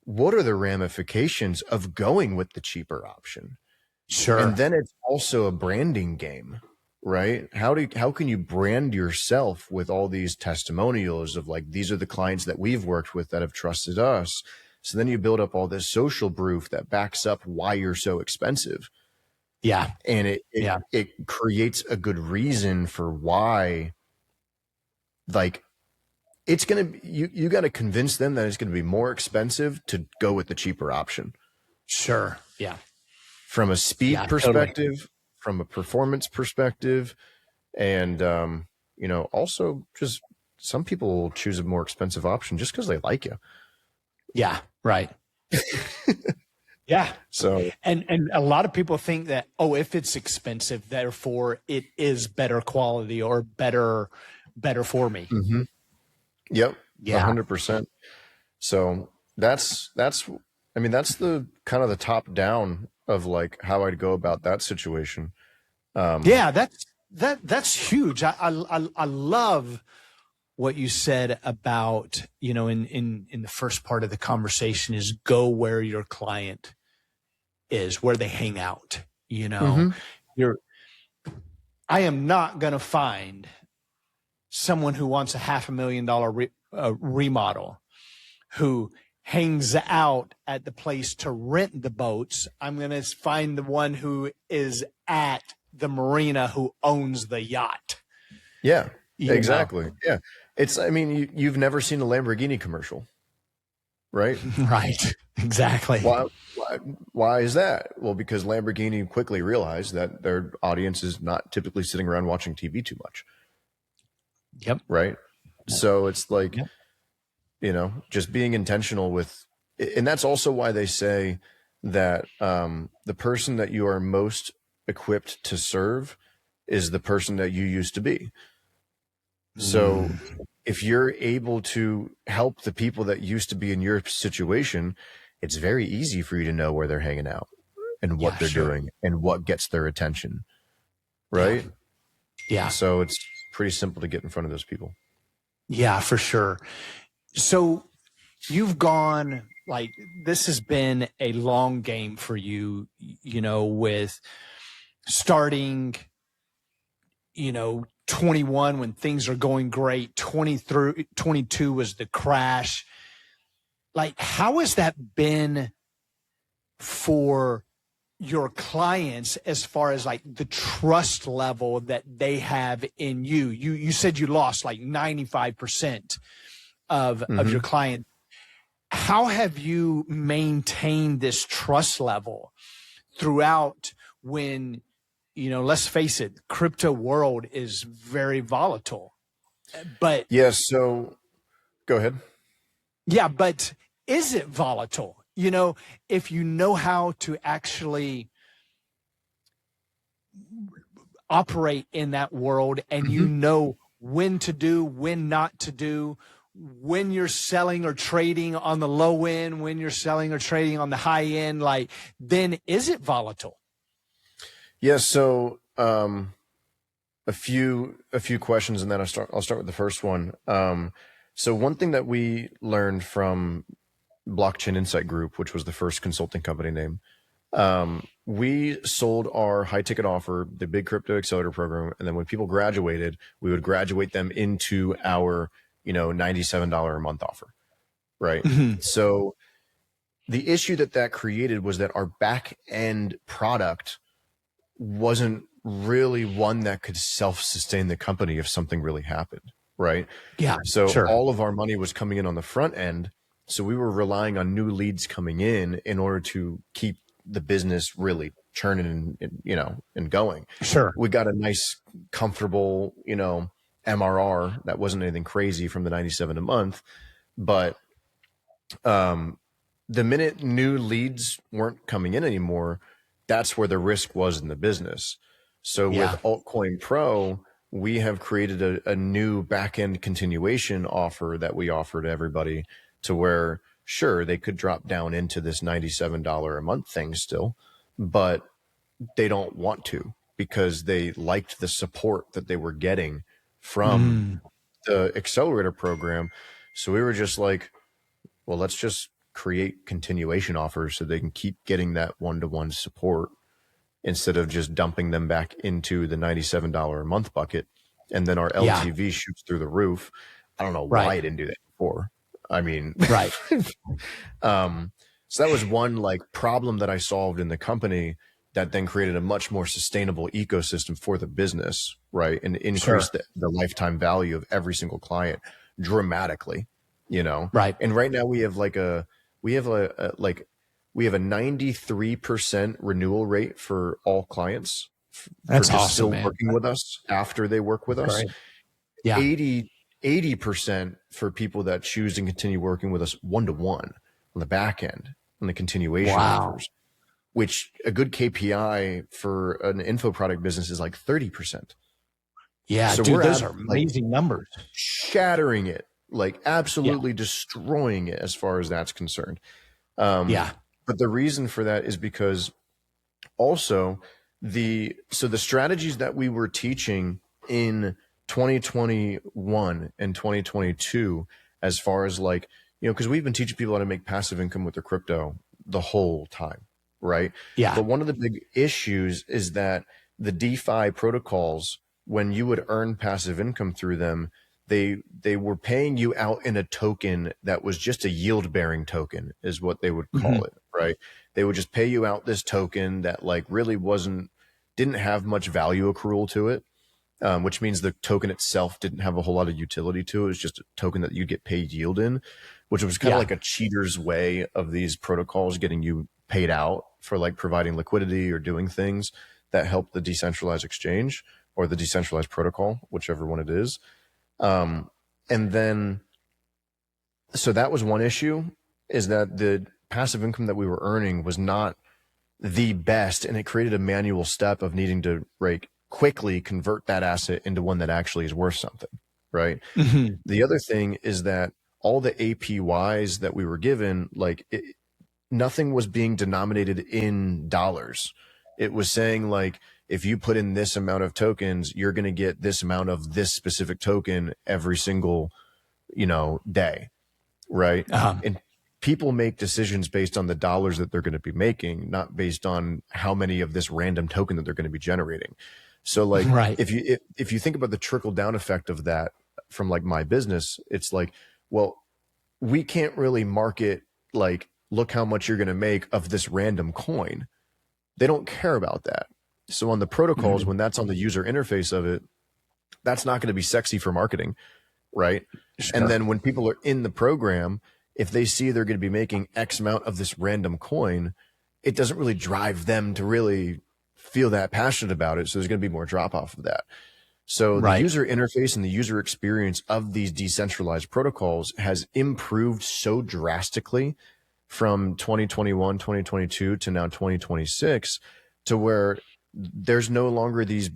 what are the ramifications of going with the cheaper option? And then it's also a branding game, right? How can you brand yourself with all these testimonials of like, these are the clients that we've worked with that have trusted us. So then you build up all this social proof that backs up why you're so expensive. Yeah. And it creates a good reason for why, like, it's going to, you got to convince them that it's going to be more expensive to go with the cheaper option. Sure. Yeah. From a speed perspective, from a performance perspective. And, you know, also just some people will choose a more expensive option just because they like you. Yeah. Right. Yeah. So, and a lot of people think that, oh, if it's expensive, therefore it is better quality or better for me. Yep. Yeah. 100%. So that's, I mean, that's the kind of the top down of like how I'd go about that situation. Yeah, that's huge. I love what you said about, you know, in the first part of the conversation is go where your client is, where they hang out. You know, I am not going to find someone who wants a $500,000 remodel who hangs out at the place to rent the boats. I'm going to find the one who is at the marina who owns the yacht. Yeah, exactly. Know? Yeah. It's, I mean, you've never seen a Lamborghini commercial, right? Right. Exactly. Why is that? Well, because Lamborghini quickly realized that their audience is not typically sitting around watching TV too much. Yep. Right. So it's like, you know, just being intentional with, and that's also why they say, that the person that you are most equipped to serve is the person that you used to be. So if you're able to help the people that used to be in your situation, it's very easy for you to know where they're hanging out and what they're doing and what gets their attention. Right? Yeah. So it's pretty simple to get in front of those people. Yeah, for sure. So you've gone, like, this has been a long game for you, you know, with starting, you know, 21 when things are going great, 23, 22 was the crash. Like, how has that been for your clients as far as like the trust level that they have in you? You said you lost like 95% of your clients. How have you maintained this trust level throughout when, you know, let's face it, crypto world is very volatile? But yes, so go ahead. Yeah, but is it volatile? You know, if you know how to actually operate in that world and you know when to do, when not to do, when you're selling or trading on the low end, when you're selling or trading on the high end, like, then is it volatile? Yes, so a few questions, and then I'll start with the first one. So one thing that we learned from Blockchain Insight Group, which was the first consulting company name, we sold our high ticket offer, the big crypto accelerator program, and then when people graduated, we would graduate them into our, you know, $97 a month offer, right? So the issue that created was that our back end product wasn't really one that could self-sustain the company if something really happened, right? Yeah. So all of our money was coming in on the front end. So we were relying on new leads coming in order to keep the business really churning and you know, and going. Sure. We got a nice, comfortable, you know, MRR that wasn't anything crazy from the 97 a month, but the minute new leads weren't coming in anymore, that's where the risk was in the business. So with Altcoin Pro, we have created a new back-end continuation offer that we offer to everybody, to where, sure, they could drop down into this $97 a month thing still, but they don't want to, because they liked the support that they were getting from the accelerator program. So we were just like, well, let's just create continuation offers so they can keep getting that one-to-one support instead of just dumping them back into the $97 a month bucket. And then our LTV shoots through the roof. I don't know why I didn't do that before. I mean, so that was one like problem that I solved in the company that then created a much more sustainable ecosystem for the business, right? And increased the lifetime value of every single client dramatically, you know? Right. And right now we have a 93% renewal rate for all clients. That's for just awesome, still man. working with us after they work with us. Yeah. 80% for people that choose to continue working with us one-to-one on the back end, on the continuation offers, which a good KPI for an info product business is like 30%. Yeah, so dude, those are amazing numbers. Shattering it, like absolutely destroying it as far as that's concerned. But the reason for that is because also the strategies that we were teaching in 2021 and 2022, as far as like, you know, because we've been teaching people how to make passive income with their crypto the whole time, right? Yeah. But one of the big issues is that the DeFi protocols, when you would earn passive income through them, they were paying you out in a token that was just a yield bearing token, is what they would call it, right? They would just pay you out this token that like really didn't have much value accrual to it, which means the token itself didn't have a whole lot of utility to it. It was just a token that you get paid yield in, which was kind of like a cheater's way of these protocols getting you paid out for like providing liquidity or doing things that help the decentralized exchange or the decentralized protocol, whichever one it is. And then, so that was one issue, is that the passive income that we were earning was not the best, and it created a manual step of needing to quickly convert that asset into one that actually is worth something, right? Mm-hmm. The other thing is that all the APYs that we were given, nothing was being denominated in dollars. It was saying like, if you put in this amount of tokens, you're going to get this amount of this specific token every single, day, right? And people make decisions based on the dollars that they're going to be making, not based on how many of this random token that they're going to be generating. So like, right. if you think about the trickle down effect of that from like my business, it's like, well, we can't really market like, look how much you're going to make of this random coin. They don't care about that. So on the protocols, when that's on the user interface of it, that's not going to be sexy for marketing, right? Sure. And then when people are in the program, if they see they're going to be making X amount of this random coin, it doesn't really drive them to really feel that passionate about it. So there's going to be more drop off of that. So the user interface and the user experience of these decentralized protocols has improved so drastically from 2021, 2022 to now 2026, to where there's no longer these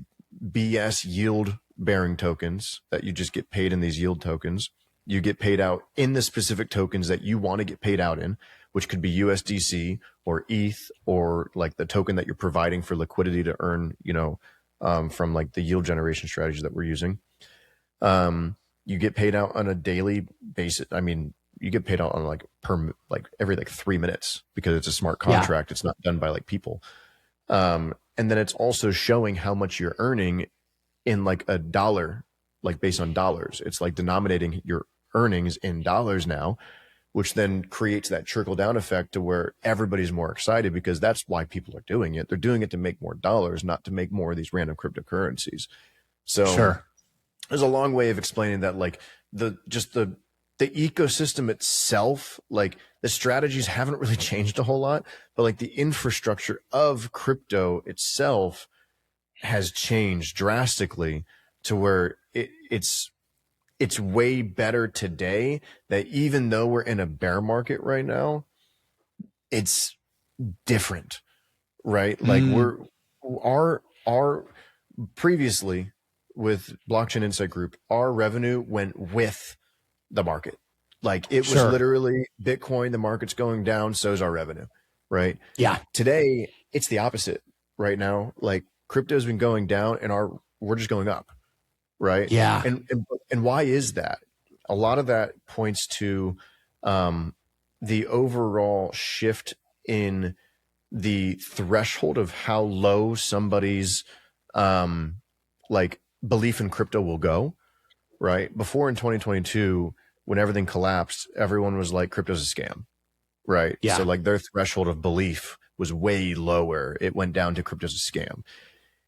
BS yield bearing tokens that you just get paid in these yield tokens. You get paid out in the specific tokens that you want to get paid out in, which could be USDC or ETH, or like the token that you're providing for liquidity to earn, from like the yield generation strategies that we're using. You get paid out on a daily basis. I mean, you get paid out on every 3 minutes, because it's a smart contract. It's not done by like people. And then it's also showing how much you're earning in like a dollar, like based on dollars. It's like denominating your earnings in dollars now, which then creates that trickle down effect to where everybody's more excited, because that's why people are doing it. They're doing it to make more dollars, not to make more of these random cryptocurrencies. So there's a long way of explaining that, like the ecosystem itself, like the strategies haven't really changed a whole lot, but like the infrastructure of crypto itself has changed drastically to where it's way better today, that even though we're in a bear market right now, it's different, right? Like our previously with Blockchain Insight Group, our revenue went with the market. Like it was literally Bitcoin, the market's going down, so's our revenue, right? Yeah. Today, it's the opposite right now. Like crypto's been going down and we're just going up, right? Yeah. And why is that? A lot of that points to the overall shift in the threshold of how low somebody's like belief in crypto will go, right? Before in 2022, when everything collapsed, everyone was like, crypto's a scam, right? Yeah. So like their threshold of belief was way lower. It went down to crypto's a scam.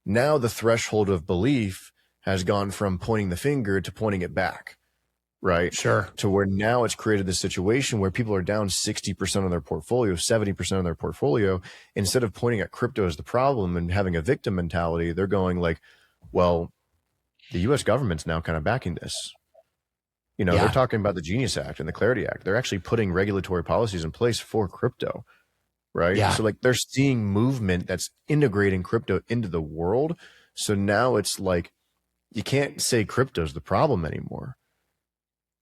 Now the threshold of belief has gone from pointing the finger to pointing it back, right? Sure. To where now it's created this situation where people are down 60% of their portfolio, 70% of their portfolio. Instead of pointing at crypto as the problem and having a victim mentality, they're going like, well, the US government's now kind of backing this. They're talking about the Genius Act and the Clarity Act. They're actually putting regulatory policies in place for crypto, right? Yeah. So like they're seeing movement that's integrating crypto into the world. So now it's like, you can't say crypto's the problem anymore.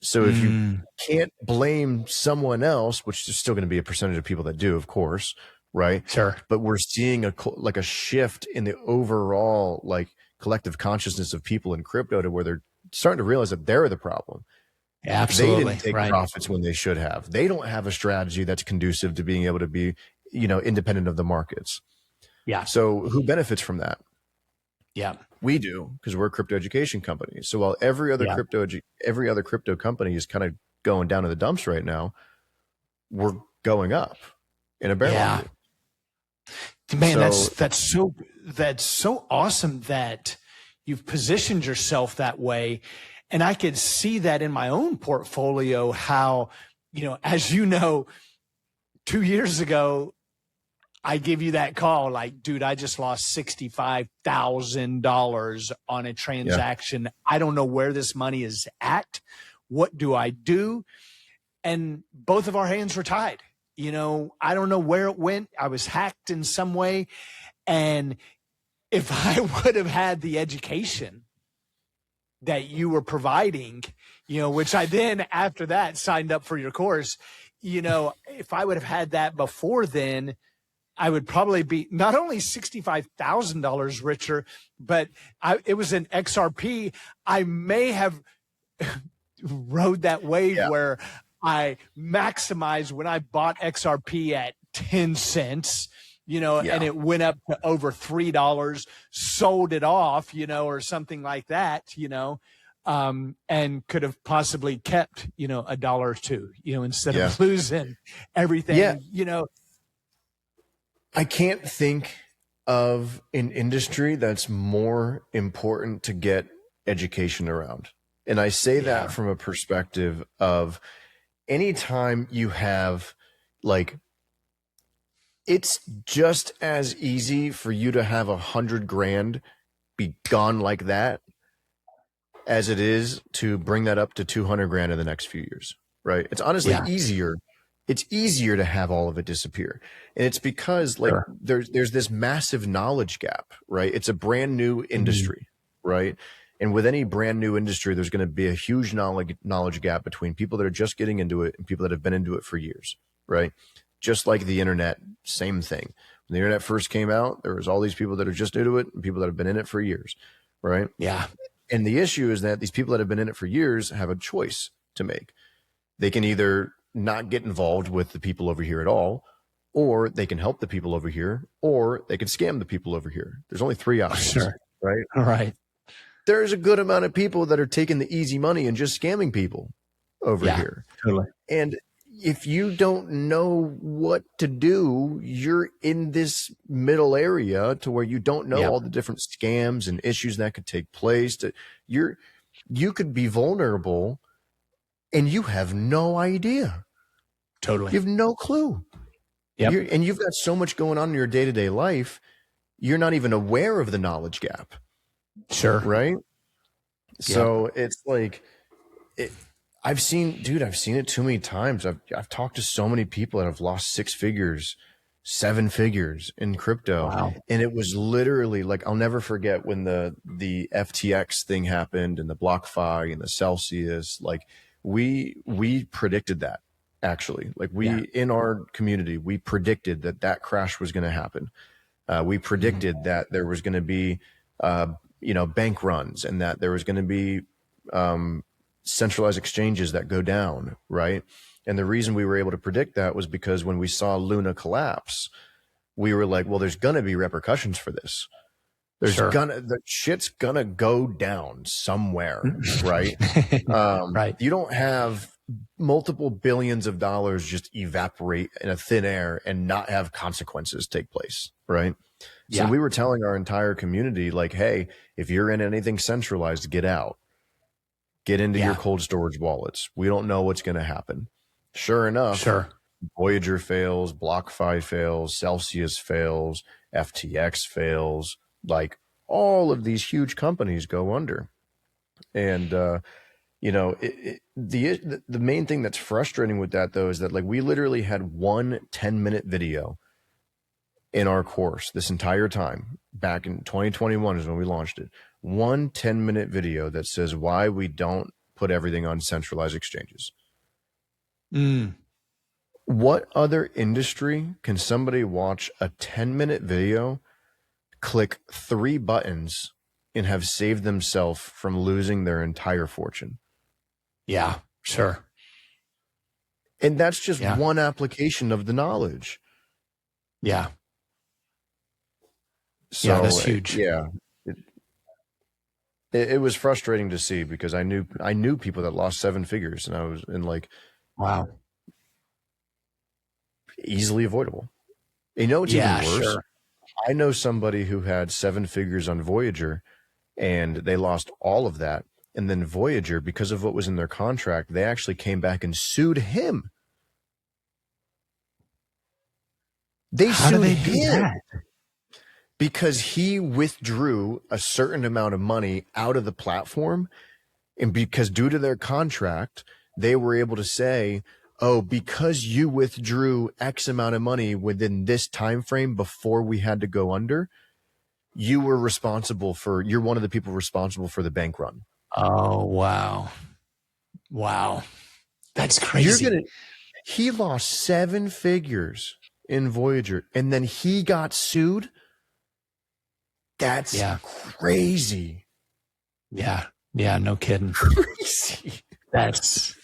So if you can't blame someone else, which there's still going to be a percentage of people that do, of course, right? Sure. But we're seeing a shift in the overall like collective consciousness of people in crypto, to where they're starting to realize that they're the problem. Absolutely. They didn't take profits when they should have. They don't have a strategy that's conducive to being able to be, independent of the markets. Yeah. So who benefits from that? Yeah. We do, because we're a crypto education company. So while every other crypto company is kind of going down in the dumps right now, we're going up in a bear market. Man, that's so awesome that you've positioned yourself that way. And I could see that in my own portfolio, how, as 2 years ago, I give you that call like, dude, I just lost $65,000 on a transaction. Yeah. I don't know where this money is at. What do I do? And both of our hands were tied. I don't know where it went. I was hacked in some way. And if I would have had the education that you were providing, which I then after that signed up for your course, if I would have had that before then, I would probably be not only $65,000 richer, but it was an XRP. I may have rode that wave where I maximized when I bought XRP at 10 cents, and it went up to over $3, sold it off, or something like that, and could have possibly kept, a dollar or two, instead of losing everything, I can't think of an industry that's more important to get education around. And I say that from a perspective of anytime you have it's just as easy for you to have 100 grand be gone like that as it is to bring that up to 200 grand in the next few years, right? It's honestly easier. It's easier to have all of it disappear. And it's because there's this massive knowledge gap, right? It's a brand new industry, right? And with any brand new industry, there's going to be a huge knowledge gap between people that are just getting into it and people that have been into it for years, right? Just like the internet, same thing. When the internet first came out, there was all these people that are just new to it and people that have been in it for years, right? Yeah. And the issue is that these people that have been in it for years have a choice to make. They can either not get involved with the people over here at all, or they can help the people over here, or they can scam the people over here. There's only three options, right? All right. There's a good amount of people that are taking the easy money and just scamming people over here. Totally. And if you don't know what to do, you're in this middle area to where you don't know all the different scams and issues that could take place. You could be vulnerable and you have no idea. Totally. You have no clue. Yep. And you've got so much going on in your day-to-day life, you're not even aware of the knowledge gap. Sure. Right? So it's like I've seen it too many times. I've talked to so many people that have lost 6 figures, 7 figures in crypto. Wow. And it was literally like, I'll never forget when the FTX thing happened and the BlockFi and the Celsius, like we predicted that actually, like in our community, we predicted that crash was going to happen. We predicted that there was going to be, bank runs and that there was going to be, centralized exchanges that go down, right? And the reason we were able to predict that was because when we saw Luna collapse, we were like, well, there's gonna be repercussions for this. The shit's gonna go down somewhere, right? Right. You don't have multiple billions of dollars just evaporate in a thin air and not have consequences take place, right? So we were telling our entire community, like, hey, if you're in anything centralized, get out. Get into your cold storage wallets. We don't know what's going to happen. Sure enough, Voyager fails, BlockFi fails, Celsius fails, FTX fails. Like all of these huge companies go under. And, the main thing that's frustrating with that, though, is that like we literally had one 10-minute video in our course this entire time. Back in 2021 is when we launched it. One 10-minute video that says why we don't put everything on centralized exchanges. What other industry can somebody watch a 10-minute video, click 3 buttons, and have saved themselves from losing their entire fortune? Yeah, sure. And that's just one application of the knowledge. Yeah. So that's huge. It was frustrating to see because I knew people that lost 7 figures, and I was in like, wow, easily avoidable. You know, it's even worse. Sure. I know somebody who had 7 figures on Voyager and they lost all of that. And then Voyager, because of what was in their contract, they actually came back and sued him. They sued him. Because he withdrew a certain amount of money out of the platform, and because due to their contract, they were able to say, oh, because you withdrew X amount of money within this time frame before we had to go under, you're one of the people responsible for the bank run. Oh, wow. Wow. That's crazy. He lost 7 figures in Voyager, and then he got sued. That's crazy. Yeah. Yeah. No kidding. Crazy. That's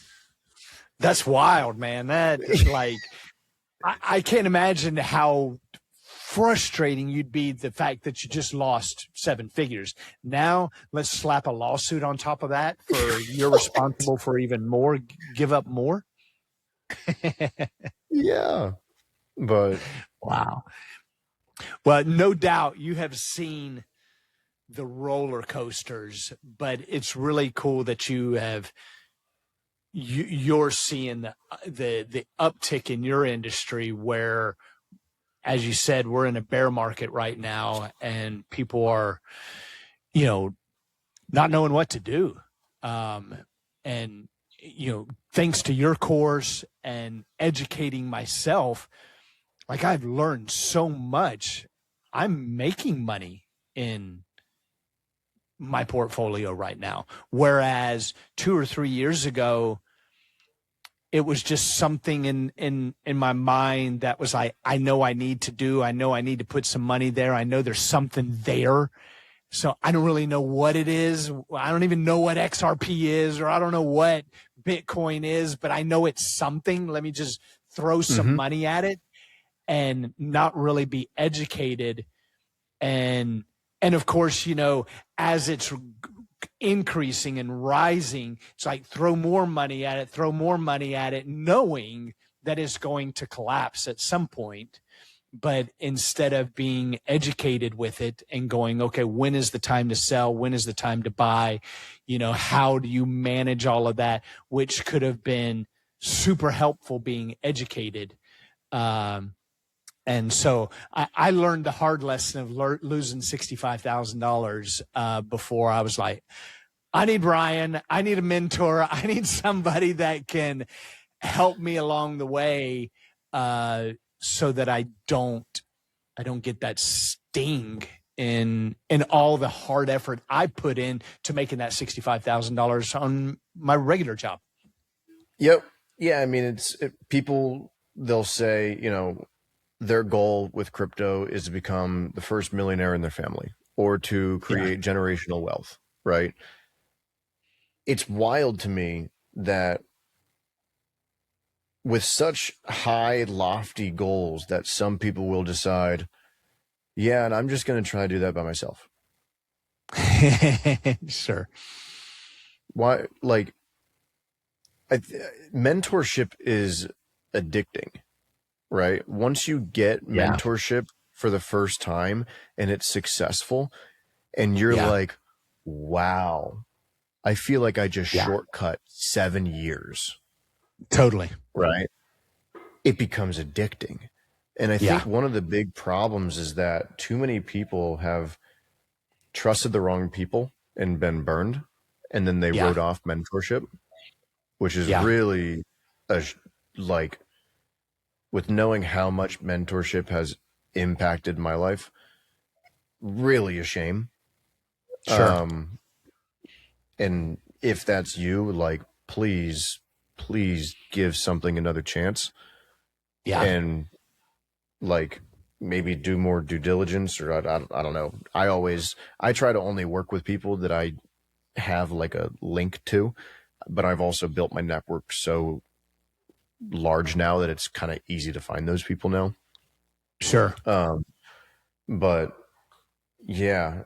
wild, man. That is like, I can't imagine how frustrating you'd be, the fact that you just lost 7 figures. Now let's slap a lawsuit on top of that for you're responsible for even more, give up more. Yeah. But wow. Well, no doubt you have seen the roller coasters, but it's really cool that you're seeing the uptick in your industry where, as you said, we're in a bear market right now and people are, not knowing what to do. And, thanks to your course and educating myself, like I've learned so much. I'm making money in my portfolio right now. Whereas 2 or 3 years ago, it was just something in my mind that was like, I know I need to put some money there. I know there's something there. So I don't really know what it is. I don't even know what XRP is, or I don't know what Bitcoin is, but I know it's something. Let me just throw some money at it and not really be educated. And of course, as it's increasing and rising, it's like throw more money at it, knowing that it's going to collapse at some point. But instead of being educated with it and going, okay, when is the time to sell? When is the time to buy? How do you manage all of that? Which could have been super helpful being educated. And so I learned the hard lesson of losing $65,000 before. I was like, I need Ryan. I need a mentor. I need somebody that can help me along the way, so that I don't get that sting in all the hard effort I put in to making that $65,000 on my regular job. Yep. Yeah. I mean, people, they'll say, their goal with crypto is to become the first millionaire in their family or to create generational wealth, right? It's wild to me that with such high, lofty goals that some people will decide, yeah, and I'm just going to try to do that by myself. Sure. Why? Like, mentorship is addicting, right? Once you get mentorship for the first time and it's successful and you're like, wow, I feel like I just shortcut 7 years. Totally. Right. It becomes addicting. And I think one of the big problems is that too many people have trusted the wrong people and been burned. And then they wrote off mentorship, which is really with knowing how much mentorship has impacted my life, really a shame. Sure. And if that's you, please give something another chance. Yeah. And maybe do more due diligence, or I don't know. I try to only work with people that I have a link to, but I've also built my network so large now that it's kind of easy to find those people now. Sure. But it's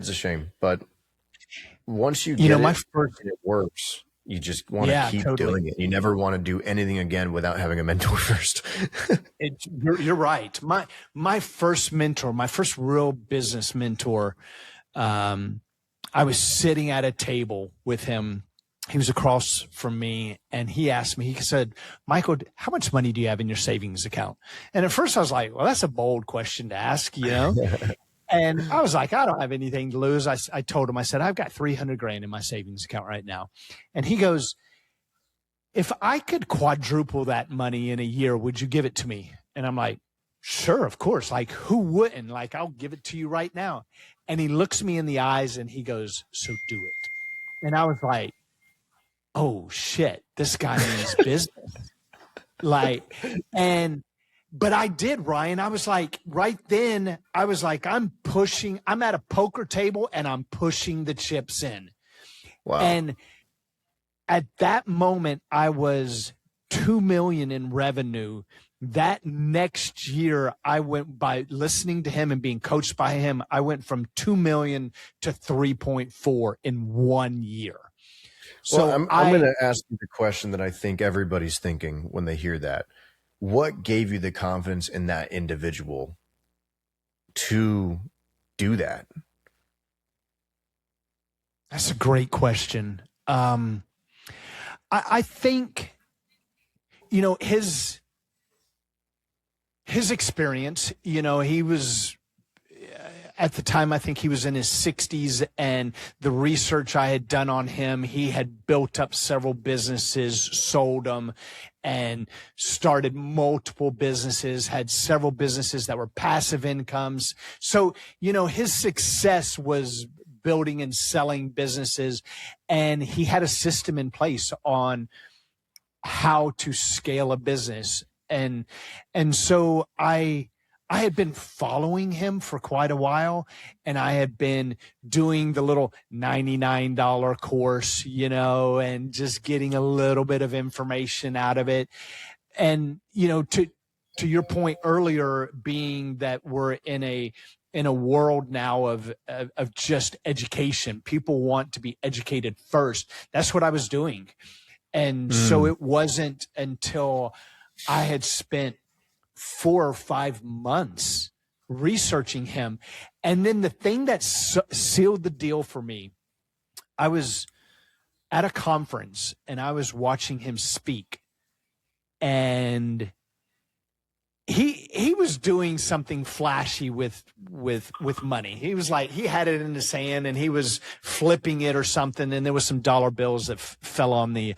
a shame, but once you get it works, you just want to keep doing it. You never want to do anything again without having a mentor first. You're right. My first mentor, my first real business mentor, I was sitting at a table with him. He was across from me and he asked me, he said, Michael, how much money do you have in your savings account? And at first I was like, well, that's a bold question to ask, And I was like, I don't have anything to lose. I told him, I said, I've got $300,000 in my savings account right now. And he goes, if I could quadruple that money in a year, would you give it to me? And I'm like, sure, of course. Like, who wouldn't? Like, I'll give it to you right now. And he looks me in the eyes and he goes, so do it. And I was like, oh shit, this guy means business. Like, but I did, Ryan. I was like, right then, I was like, I'm at a poker table and I'm pushing the chips in. Wow. And at that moment, I was 2 million in revenue. That next year, I went, by listening to him and being coached by him, I went from 2 million to 3.4 in 1 year. So well, I'm going to ask you the question that I think everybody's thinking when they hear that. What gave you the confidence in that individual to do that? That's a great question. I think, you know, his experience, you know, he was, at the time, I think he was in his 60s, and the research I had done on him, he had built up several businesses, sold them, and started multiple businesses, had several businesses that were passive incomes. So, you know, his success was building and selling businesses, and he had a system in place on how to scale a business. And so I had been following him for quite a while, and I had been doing the little $99 course, you know, and just getting a little bit of information out of it. And, you know, to your point earlier, being that we're in a world now of just education, people want to be educated first. That's what I was doing. And so it wasn't until I had spent 4 or 5 months researching him. And then the thing that sealed the deal for me, I was at a conference and I was watching him speak, and he was doing something flashy with money. He was like, he had it in his hand and he was flipping it or something, and there was some dollar bills that fell on the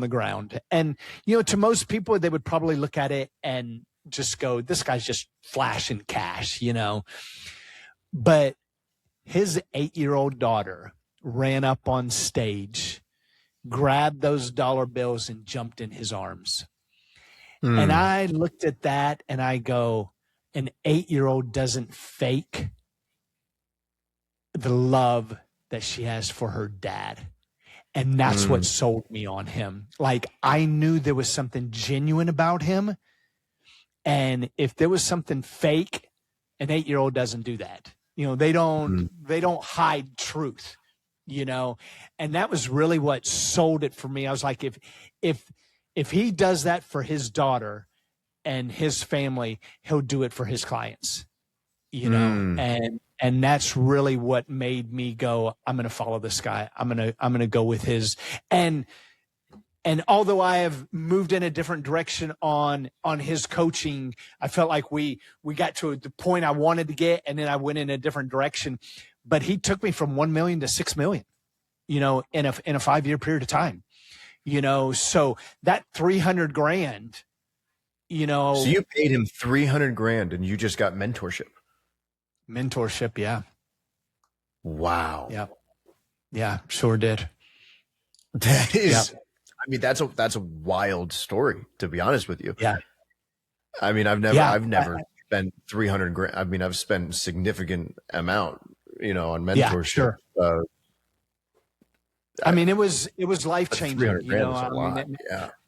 ground. And, you know, to most people, they would probably look at it and just go, this guy's just flashing cash, you know. But his 8-year-old daughter ran up on stage, grabbed those dollar bills, and jumped in his arms. And I looked at that and I go, an 8-year-old doesn't fake the love that she has for her dad. And that's what sold me on him. Like, I knew there was something genuine about him. And if there was something fake, an 8-year-old doesn't do that. You know, they don't hide truth, you know. And that was really what sold it for me. I was like, if he does that for his daughter and his family, he'll do it for his clients, you know. And that's really what made me go, I'm going to follow this guy. I'm going to go with his. And although I have moved in a different direction on his coaching, I felt like we got to the point I wanted to get, and then I went in a different direction. But he took me from 1 million to 6 million, you know, in a 5-year period of time. You know, so that 300 grand, you know. So you paid him 300 grand and you just got mentorship. Mentorship, yeah. Wow. Yeah. Yeah, sure did. That is, I mean, that's a wild story, to be honest with you. Yeah. I mean, I've never spent 300 grand. I mean, I've spent significant amount, you know, on mentorship. Yeah, sure. I mean, it was life changing. You know,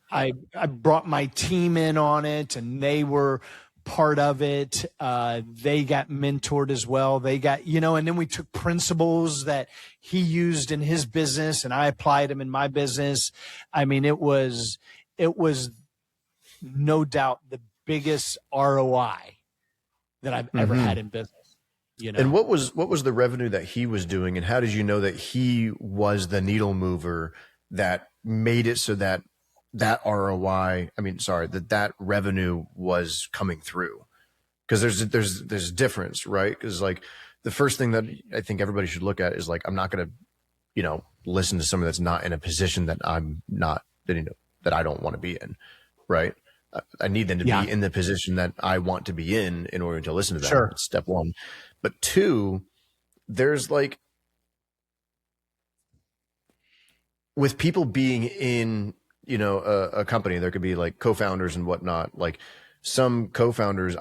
I brought my team in on it, and they were part of it. They got mentored as well. They got, you know, and then we took principles that he used in his business, and I applied them in my business. I mean, it was no doubt the biggest ROI that I've ever had in business. You know? And what was the revenue that he was doing, and how did you know that he was the needle mover that made it so that ROI, that revenue was coming through? Because there's difference, right? Because like the first thing that I think everybody should look at is like, I'm not going to, you know, listen to someone that's not in a position that I'm not, you know, that I don't want to be in, right? I need them to Yeah. be in the position that I want to be in order to listen to them. Sure. That's step one. But two, there's like, with people being in, you know, a company, there could be like co-founders and whatnot. Like some co-founders,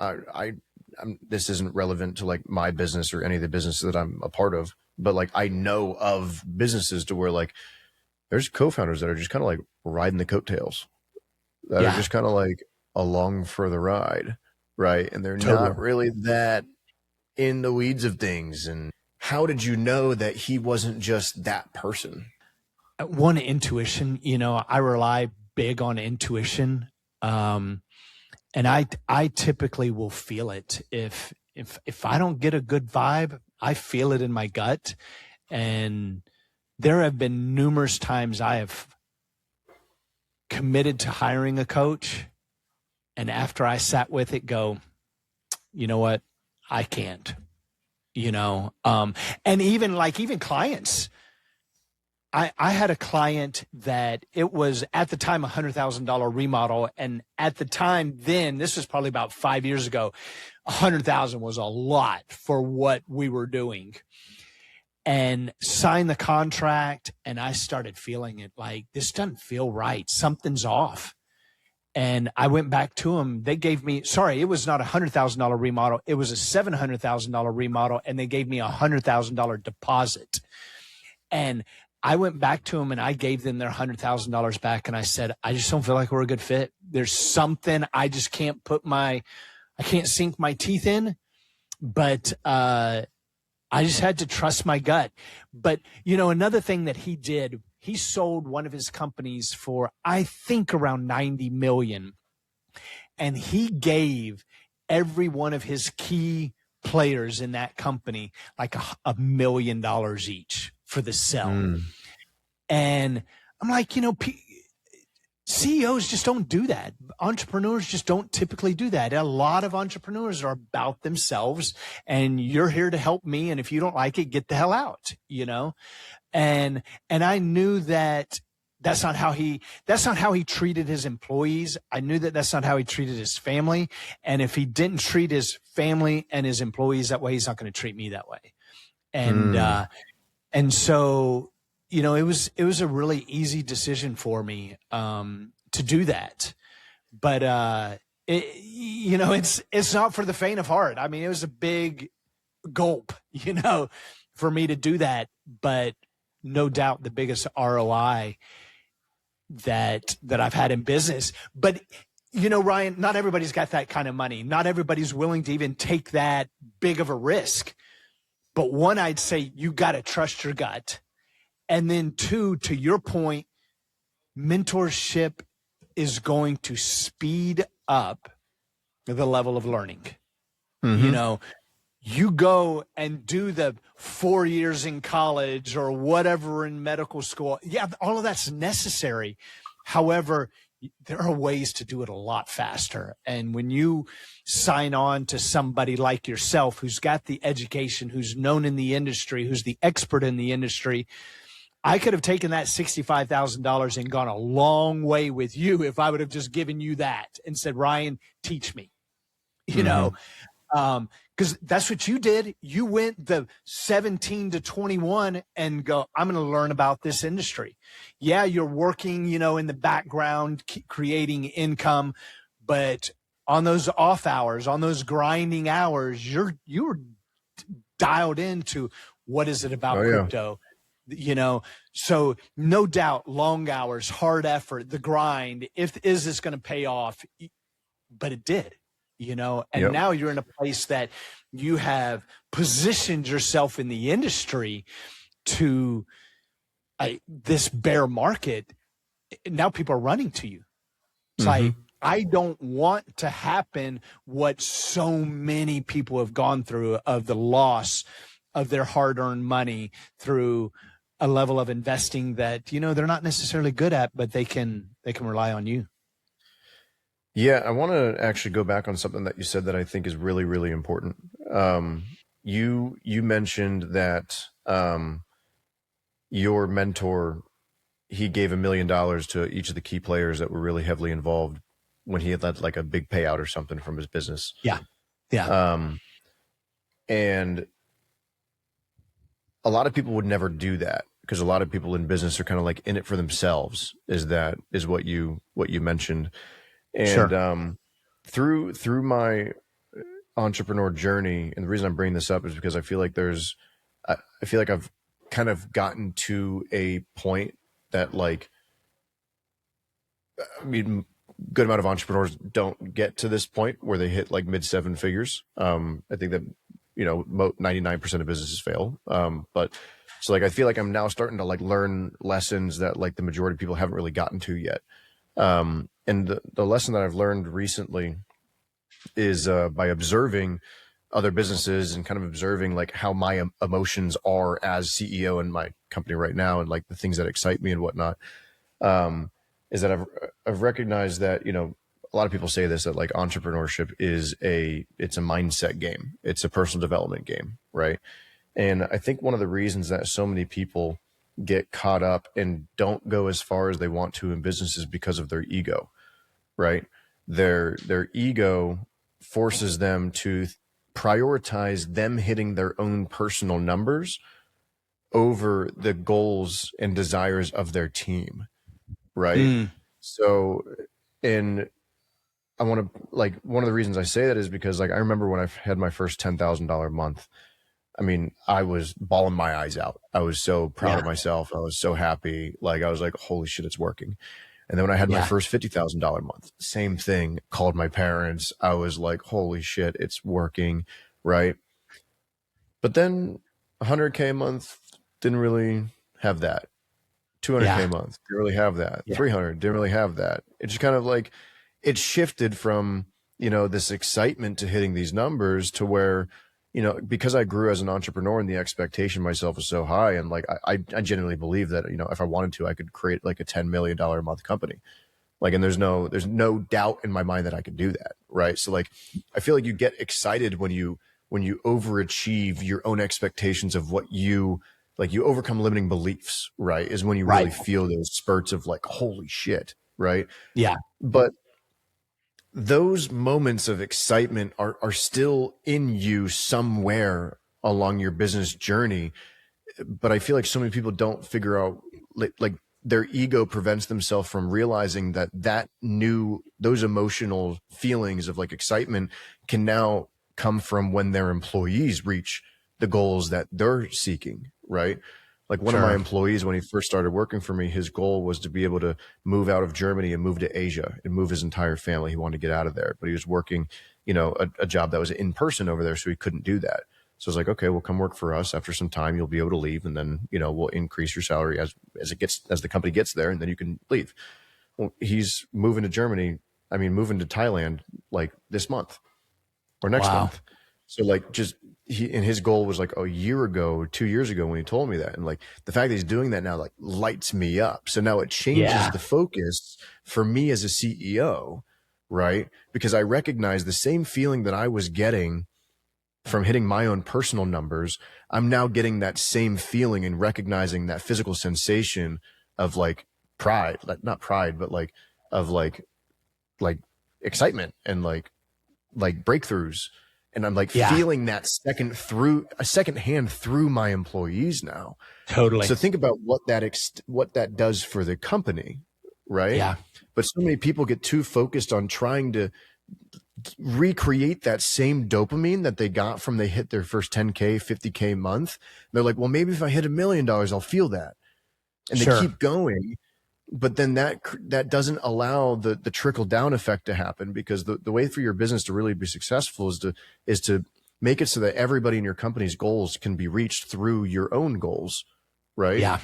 this isn't relevant to like my business or any of the businesses that I'm a part of, but like I know of businesses to where like there's co-founders that are just kind of like riding the coattails, that are just kind of like along for the ride, right? And they're not really that in the weeds of things. And how did you know that he wasn't just that person? One, intuition. You know, I rely big on intuition. And I typically will feel it. If I don't get a good vibe, I feel it in my gut. And there have been numerous times I have committed to hiring a coach, and after I sat with it, go, you know what, I can't. You know, and even clients. I had a client that it was at the time $100,000 remodel. And at the time then, this was probably about 5 years ago, 100,000 was a lot for what we were doing. And signed the contract, and I started feeling it like, this doesn't feel right. Something's off. And I went back to them. They gave me, sorry, it was not a $100,000 remodel. It was a $700,000 remodel. And they gave me a $100,000 deposit. And I went back to them and I gave them their $100,000 back. And I said, I just don't feel like we're a good fit. There's something I just can't I can't sink my teeth in, but, I just had to trust my gut. But, you know, another thing that he did, he sold one of his companies for, I think, around 90 million. And he gave every one of his key players in that company like $1 million each for the sell. And I'm like, you know, CEOs just don't do that. Entrepreneurs just don't typically do that. A lot of entrepreneurs are about themselves, and you're here to help me. And if you don't like it, get the hell out, you know? And I knew that that's not how he treated his employees. I knew that that's not how he treated his family. And if he didn't treat his family and his employees that way, he's not going to treat me that way. And so, you know, it was a really easy decision for me, to do that. But, you know, it's not for the faint of heart. I mean, it was a big gulp, you know, for me to do that, but no doubt the biggest ROI that I've had in business. But, you know, Ryan, not everybody's got that kind of money. Not everybody's willing to even take that big of a risk. But one, I'd say you got to trust your gut. And then two, to your point, mentorship is going to speed up the level of learning. You know, you go and do the 4 years in college or whatever in medical school. Yeah, all of that's necessary. However, there are ways to do it a lot faster. And when you sign on to somebody like yourself, who's got the education, who's known in the industry, who's the expert in the industry, I could have taken that $65,000 and gone a long way with you if I would have just given you that and said, Ryan, teach me, you know, because that's what you did. You went the 17 to 21 and go, I'm going to learn about this industry. Yeah, you're working, you know, in the background, creating income, but on those off hours, on those grinding hours, you're dialed into what is it about crypto. You know, so no doubt, long hours, hard effort, the grind, is this going to pay off? But it did, you know, and now you're in a place that you have positioned yourself in the industry to this bear market. Now people are running to you. It's like, I don't want to happen what so many people have gone through, of the loss of their hard-earned money through a level of investing that, you know, they're not necessarily good at, but they can rely on you. Yeah, I want to actually go back on something that you said that I think is really, really important. You mentioned that your mentor he gave $1 million to each of the key players that were really heavily involved when he had had like a big payout or something from his business. Yeah. Yeah. And a lot of people would never do that, because a lot of people in business are kind of like in it for themselves. Is what you mentioned. And through my entrepreneur journey, and the reason I'm bringing this up is because I feel like I've kind of gotten to a point that, like, I mean, good amount of entrepreneurs don't get to this point where they hit like mid 7 figures. I think that, 99% of businesses fail. But so like, I feel like I'm now starting to like learn lessons that like the majority of people haven't really gotten to yet. And the lesson that I've learned recently is by observing other businesses and kind of observing like how my emotions are as CEO in my company right now, and like the things that excite me and whatnot. Is that I've recognized that, a lot of people say this, that like entrepreneurship it's a mindset game. It's a personal development game. Right. And I think one of the reasons that so many people get caught up and don't go as far as they want to in business is because of their ego, right? Their ego forces them to prioritize them hitting their own personal numbers over the goals and desires of their team. Right. So, and I want to, like, one of the reasons I say that is because, like, I remember when I had my first $10,000 month, I mean, I was bawling my eyes out. I was so proud of myself. I was so happy. Like, I was like, holy shit, it's working. And then when I had my first $50,000 month, same thing, called my parents. I was like, holy shit, it's working. Right. But then 100K a month, didn't really have that. 200K a month, didn't really have that. 300, didn't really have that. It just kind of like, it shifted from, this excitement to hitting these numbers to where, because I grew as an entrepreneur and the expectation myself was so high. And like, I genuinely believe that, if I wanted to, I could create like a $10 million a month company. Like, and there's no doubt in my mind that I could do that. Right. So like, I feel like you get excited when you overachieve your own expectations of what you overcome limiting beliefs, right? Is when you really feel those spurts of like, holy shit. Right. Yeah. But those moments of excitement are still in you somewhere along your business journey. But I feel like so many people don't figure out, like their ego prevents themselves from realizing that those emotional feelings of like excitement can now come from when their employees reach the goals that they're seeking. Right. Like one of my employees, when he first started working for me, his goal was to be able to move out of Germany and move to Asia and move his entire family. He wanted to get out of there, but he was working, a job that was in person over there. So he couldn't do that. So I was like, okay, well, come work for us. After some time, you'll be able to leave. And then, we'll increase your salary as the company gets there, and then you can leave. Well, he's moving to Thailand, like this month or next month. So like his goal was like a year ago or 2 years ago when he told me that. And like the fact that he's doing that now, like, lights me up. So now it changes the focus for me as a CEO, right? Because I recognize the same feeling that I was getting from hitting my own personal numbers. I'm now getting that same feeling and recognizing that physical sensation of like pride, like not pride, but like of like excitement and like breakthroughs. And I'm like feeling that second hand through my employees now. Totally. So think about what that does for the company, right? Yeah. But so many people get too focused on trying to recreate that same dopamine that they got from they hit their first 10K, 50K month. They're like, well, maybe if I hit $1 million, I'll feel that. And they keep going. But then that doesn't allow the trickle down effect to happen, because the way for your business to really be successful is to make it so that everybody in your company's goals can be reached through your own goals. Right. Yeah.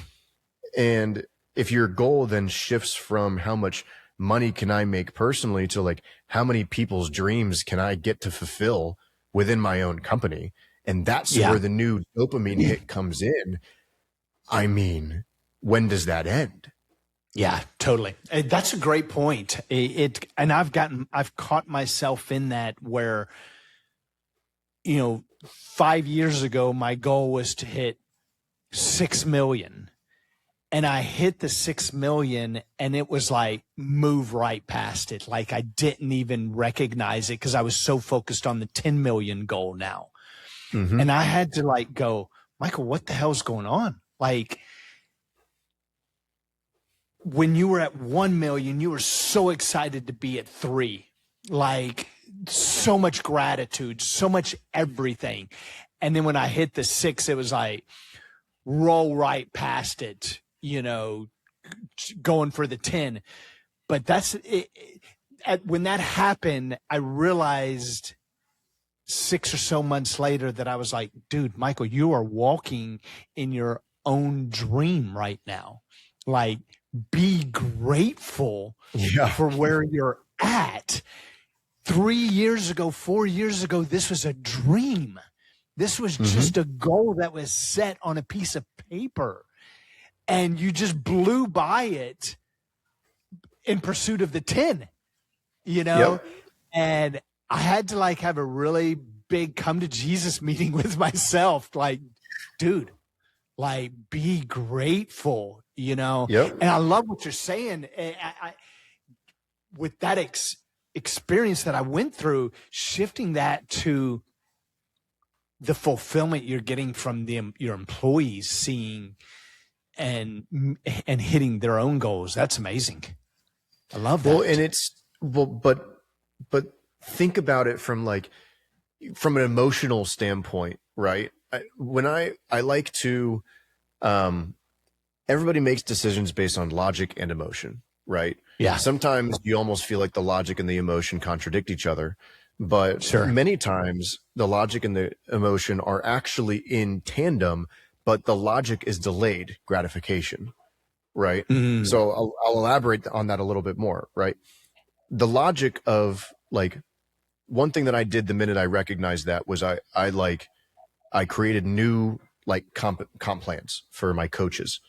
And if your goal then shifts from how much money can I make personally to like how many people's dreams can I get to fulfill within my own company, and that's where the new dopamine hit comes in. I mean, when does that end? Yeah, totally. That's a great point. And I've caught myself in that where, 5 years ago, my goal was to hit 6 million. and I hit the 6 million, and it was like move right past it. Like I didn't even recognize it because I was so focused on the 10 million goal now. Mm-hmm. And I had to like go, Michael, what the hell's going on? Like when you were at 1 million, you were so excited to be at 3, like so much gratitude, so much everything. And then when I hit the 6, it was like roll right past it, you know, going for the 10. But that's it. When that happened, I realized 6 or so months later that I was like, dude, Michael, you are walking in your own dream right now. Like, be grateful for where you're at. 3 years ago, 4 years ago, this was a dream. This was just a goal that was set on a piece of paper, and you just blew by it in pursuit of the 10, you know? Yep. And I had to like have a really big come to Jesus meeting with myself. Like, dude, like be grateful, you know? Yep. And I love what you're saying. With that experience that I went through, shifting that to the fulfillment you're getting from your employees seeing and hitting their own goals. That's amazing. I love that. Well, and it's but think about it from an emotional standpoint, right? I like to, everybody makes decisions based on logic and emotion, right? Yeah. Sometimes you almost feel like the logic and the emotion contradict each other, but many times the logic and the emotion are actually in tandem, but the logic is delayed gratification, right? So I'll elaborate on that a little bit more, right? The logic of like, one thing that I did the minute I recognized that was I created new like comp plans for my coaches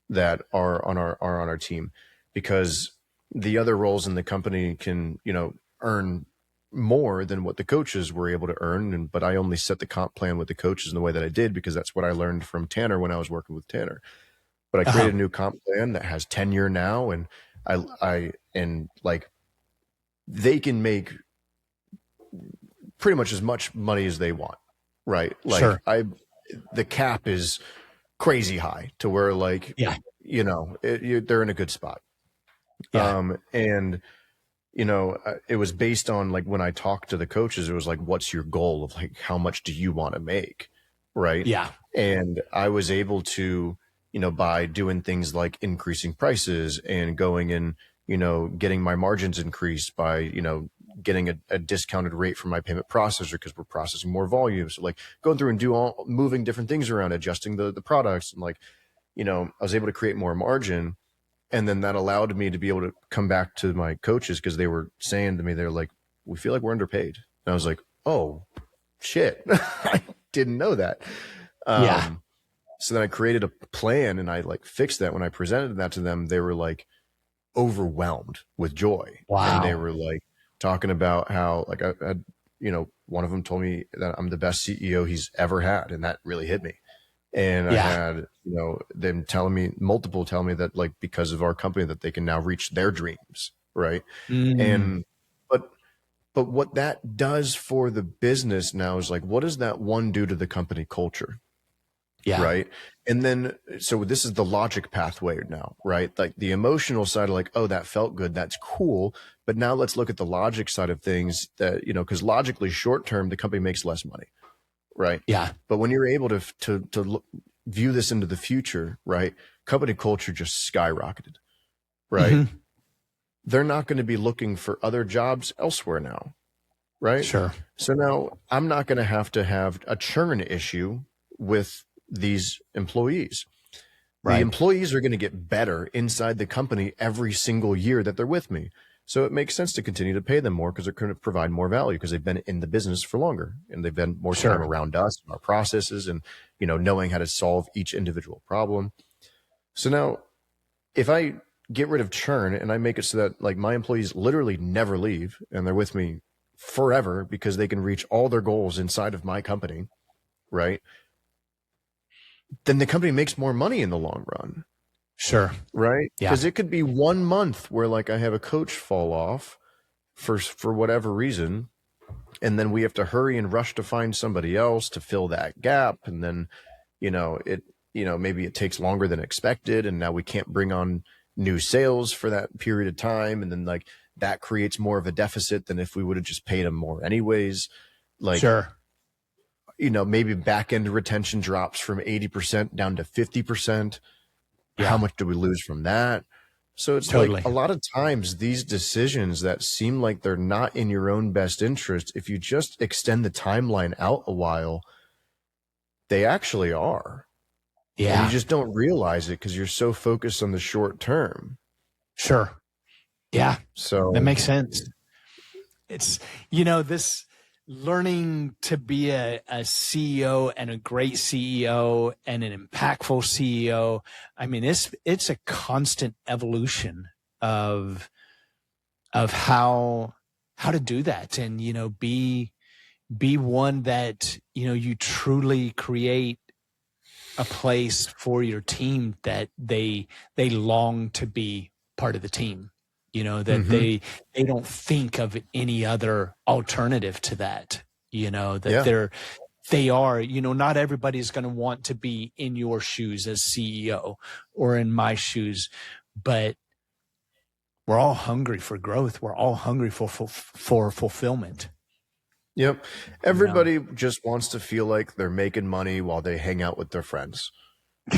that are on our team, because the other roles in the company can, you know, earn more than what the coaches were able to earn. But I only set the comp plan with the coaches in the way that I did, because that's what I learned from Tanner when I was working with Tanner. But I created a new comp plan that has tenure now, and and like they can make pretty much as much money as they want, right? Like the cap is crazy high to where like, you know, they're in a good spot. And you know, it was based on like, when I talked to the coaches, it was like, what's your goal of like, how much do you want to make? Right. Yeah. And I was able to, you know, by doing things like increasing prices and going and, you know, getting my margins increased by, you know, getting a discounted rate from my payment processor because we're processing more volume. So like going through and moving different things around, adjusting the products, and like, you know, I was able to create more margin. And then that allowed me to be able to come back to my coaches, because they were saying to me, they're like, we feel like we're underpaid. And I was like, oh shit, I didn't know that. So then I created a plan and I like fixed that. When I presented that to them, they were like overwhelmed with joy. And they were like talking about how like I had, you know, one of them told me that I'm the best CEO he's ever had. And that really hit me. And I had, you know, them telling me that like, because of our company, that they can now reach their dreams. Right. And, but what that does for the business now is like, what does that one do to the company culture? Right. And then, so this is the logic pathway now, right? Like the emotional side of like, oh, that felt good. That's cool. But now let's look at the logic side of things that, you know, because logically short term, the company makes less money. Right. Yeah. But when you're able to view this into the future, right, company culture just skyrocketed. Right. They're not going to be looking for other jobs elsewhere now. Right. Sure. So now I'm not going to have a churn issue with these employees. The employees are going to get better inside the company every single year that they're with me. So it makes sense to continue to pay them more, because they're going to provide more value, because they've been in the business for longer and they've been more time around us, our processes, and, you know, knowing how to solve each individual problem. So now if I get rid of churn and I make it so that like my employees literally never leave and they're with me forever because they can reach all their goals inside of my company, right? Then the company makes more money in the long run. Sure. right? Yeah. Because it could be 1 month where like I have a coach fall off for whatever reason, and then we have to hurry and rush to find somebody else to fill that gap, and then maybe it takes longer than expected, and now we can't bring on new sales for that period of time, and then like that creates more of a deficit than if we would have just paid them more anyways. Like, sure. Maybe back end retention drops from 80% down to 50%. Yeah. How much do we lose from that? So it's Totally. like a lot of times these decisions that seem like they're not in your own best interest, if you just extend the timeline out a while, they actually are. Yeah. And you just don't realize it because you're so focused on the short term. Sure. Yeah. So that makes sense. It's, this learning to be a CEO and a great CEO and an impactful CEO. I mean, it's a constant evolution of how to do that, and be one that you truly create a place for your team that they long to be part of the team. That they don't think of any other alternative to that, that they are, not everybody's going to want to be in your shoes as CEO or in my shoes, but we're all hungry for growth. We're all hungry for fulfillment. Yep. Everybody just wants to feel like they're making money while they hang out with their friends.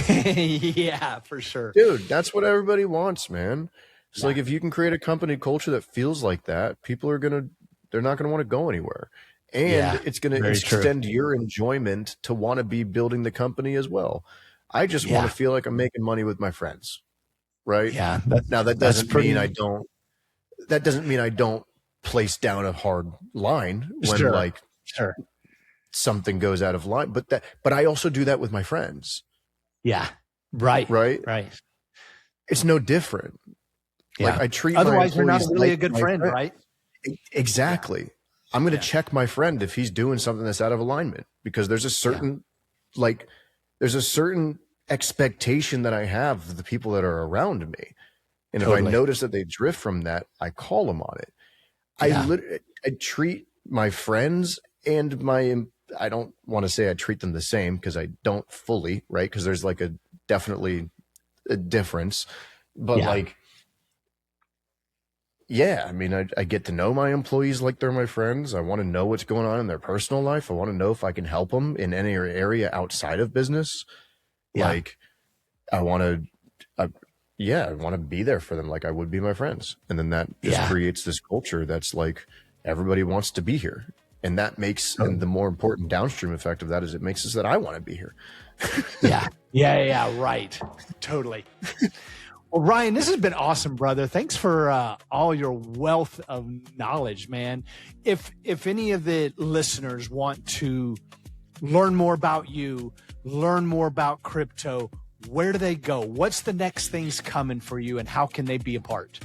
Yeah, for sure. Dude, that's what everybody wants, man. It's like if you can create a company culture that feels like that, people they're not going to want to go anywhere. And it's going to extend your enjoyment to want to be building the company as well. I just want to feel like I'm making money with my friends. Right? Yeah. Now that doesn't mean I don't place down a hard line when something goes out of line, but I also do that with my friends. Yeah. Right. It's no different. Yeah. Like I treat otherwise my you're not really like a good friend, right? Exactly. Yeah. I'm going to check my friend if he's doing something that's out of alignment, because there's a certain expectation that I have of the people that are around me. And if I notice that they drift from that, I call them on it. I treat my friends and I don't want to say I treat them the same, because I don't fully, right? Because there's like definitely a difference, but I mean, I get to know my employees like they're my friends. I want to know what's going on in their personal life. I want to know if I can help them in any area outside of business. Yeah. Like I want to be there for them like I would be my friends. And then that just creates this culture that's like everybody wants to be here. And that makes, and the more important downstream effect of that is it makes us that I want to be here. Yeah. Right. Totally. Well, Ryan, this has been awesome, brother. Thanks for all your wealth of knowledge, man. If any of the listeners want to learn more about you, learn more about crypto, where do they go? What's the next things coming for you, and how can they be a part?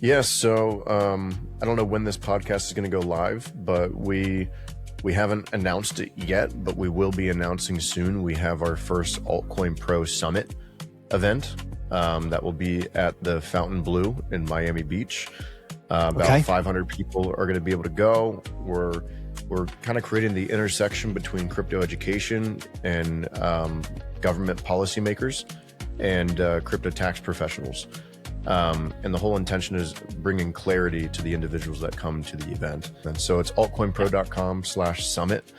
Yes. So I don't know when this podcast is going to go live, but we haven't announced it yet, but we will be announcing soon. We have our first Altcoin Pro Summit event that will be at the Fountain Blue in Miami Beach. About 500 people are going to be able to go. We're kind of creating the intersection between crypto education and government policymakers and crypto tax professionals. And the whole intention is bringing clarity to the individuals that come to the event. And so it's altcoinpro.com/summit.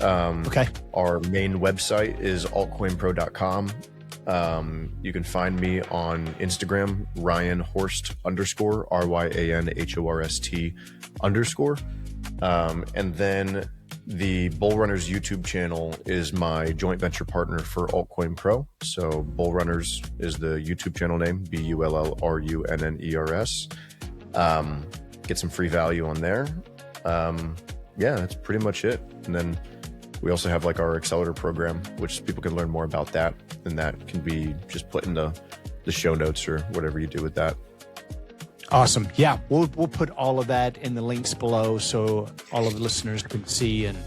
Our main website is altcoinpro.com. You can find me on Instagram, Ryan Horst _ RyanHorst _. And then the Bull Runners YouTube channel is my joint venture partner for Altcoin Pro. So Bull Runners is the YouTube channel name, BULLRUNNERS. Get some free value on there. That's pretty much it. And then we also have like our accelerator program, which people can learn more about that. And that can be just put in the show notes or whatever you do with that. Awesome. Yeah, we'll put all of that in the links below so all of the listeners can see. And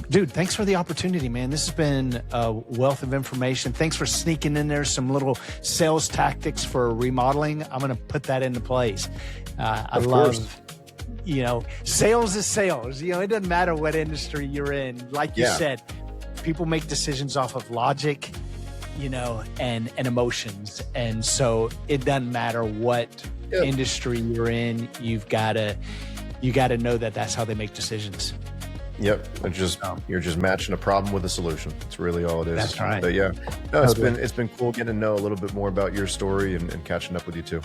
Dude, thanks for the opportunity, man. This has been a wealth of information. Thanks for sneaking in there some little sales tactics for remodeling. I'm going to put that into place. I love, sales is sales. It doesn't matter what industry you're in. Like you said, people make decisions off of logic, and emotions. And so it doesn't matter what industry you're in. You got to know that that's how they make decisions. Yep. You're just matching a problem with a solution. That's really all it is. That's right. But it's been cool getting to know a little bit more about your story and catching up with you too.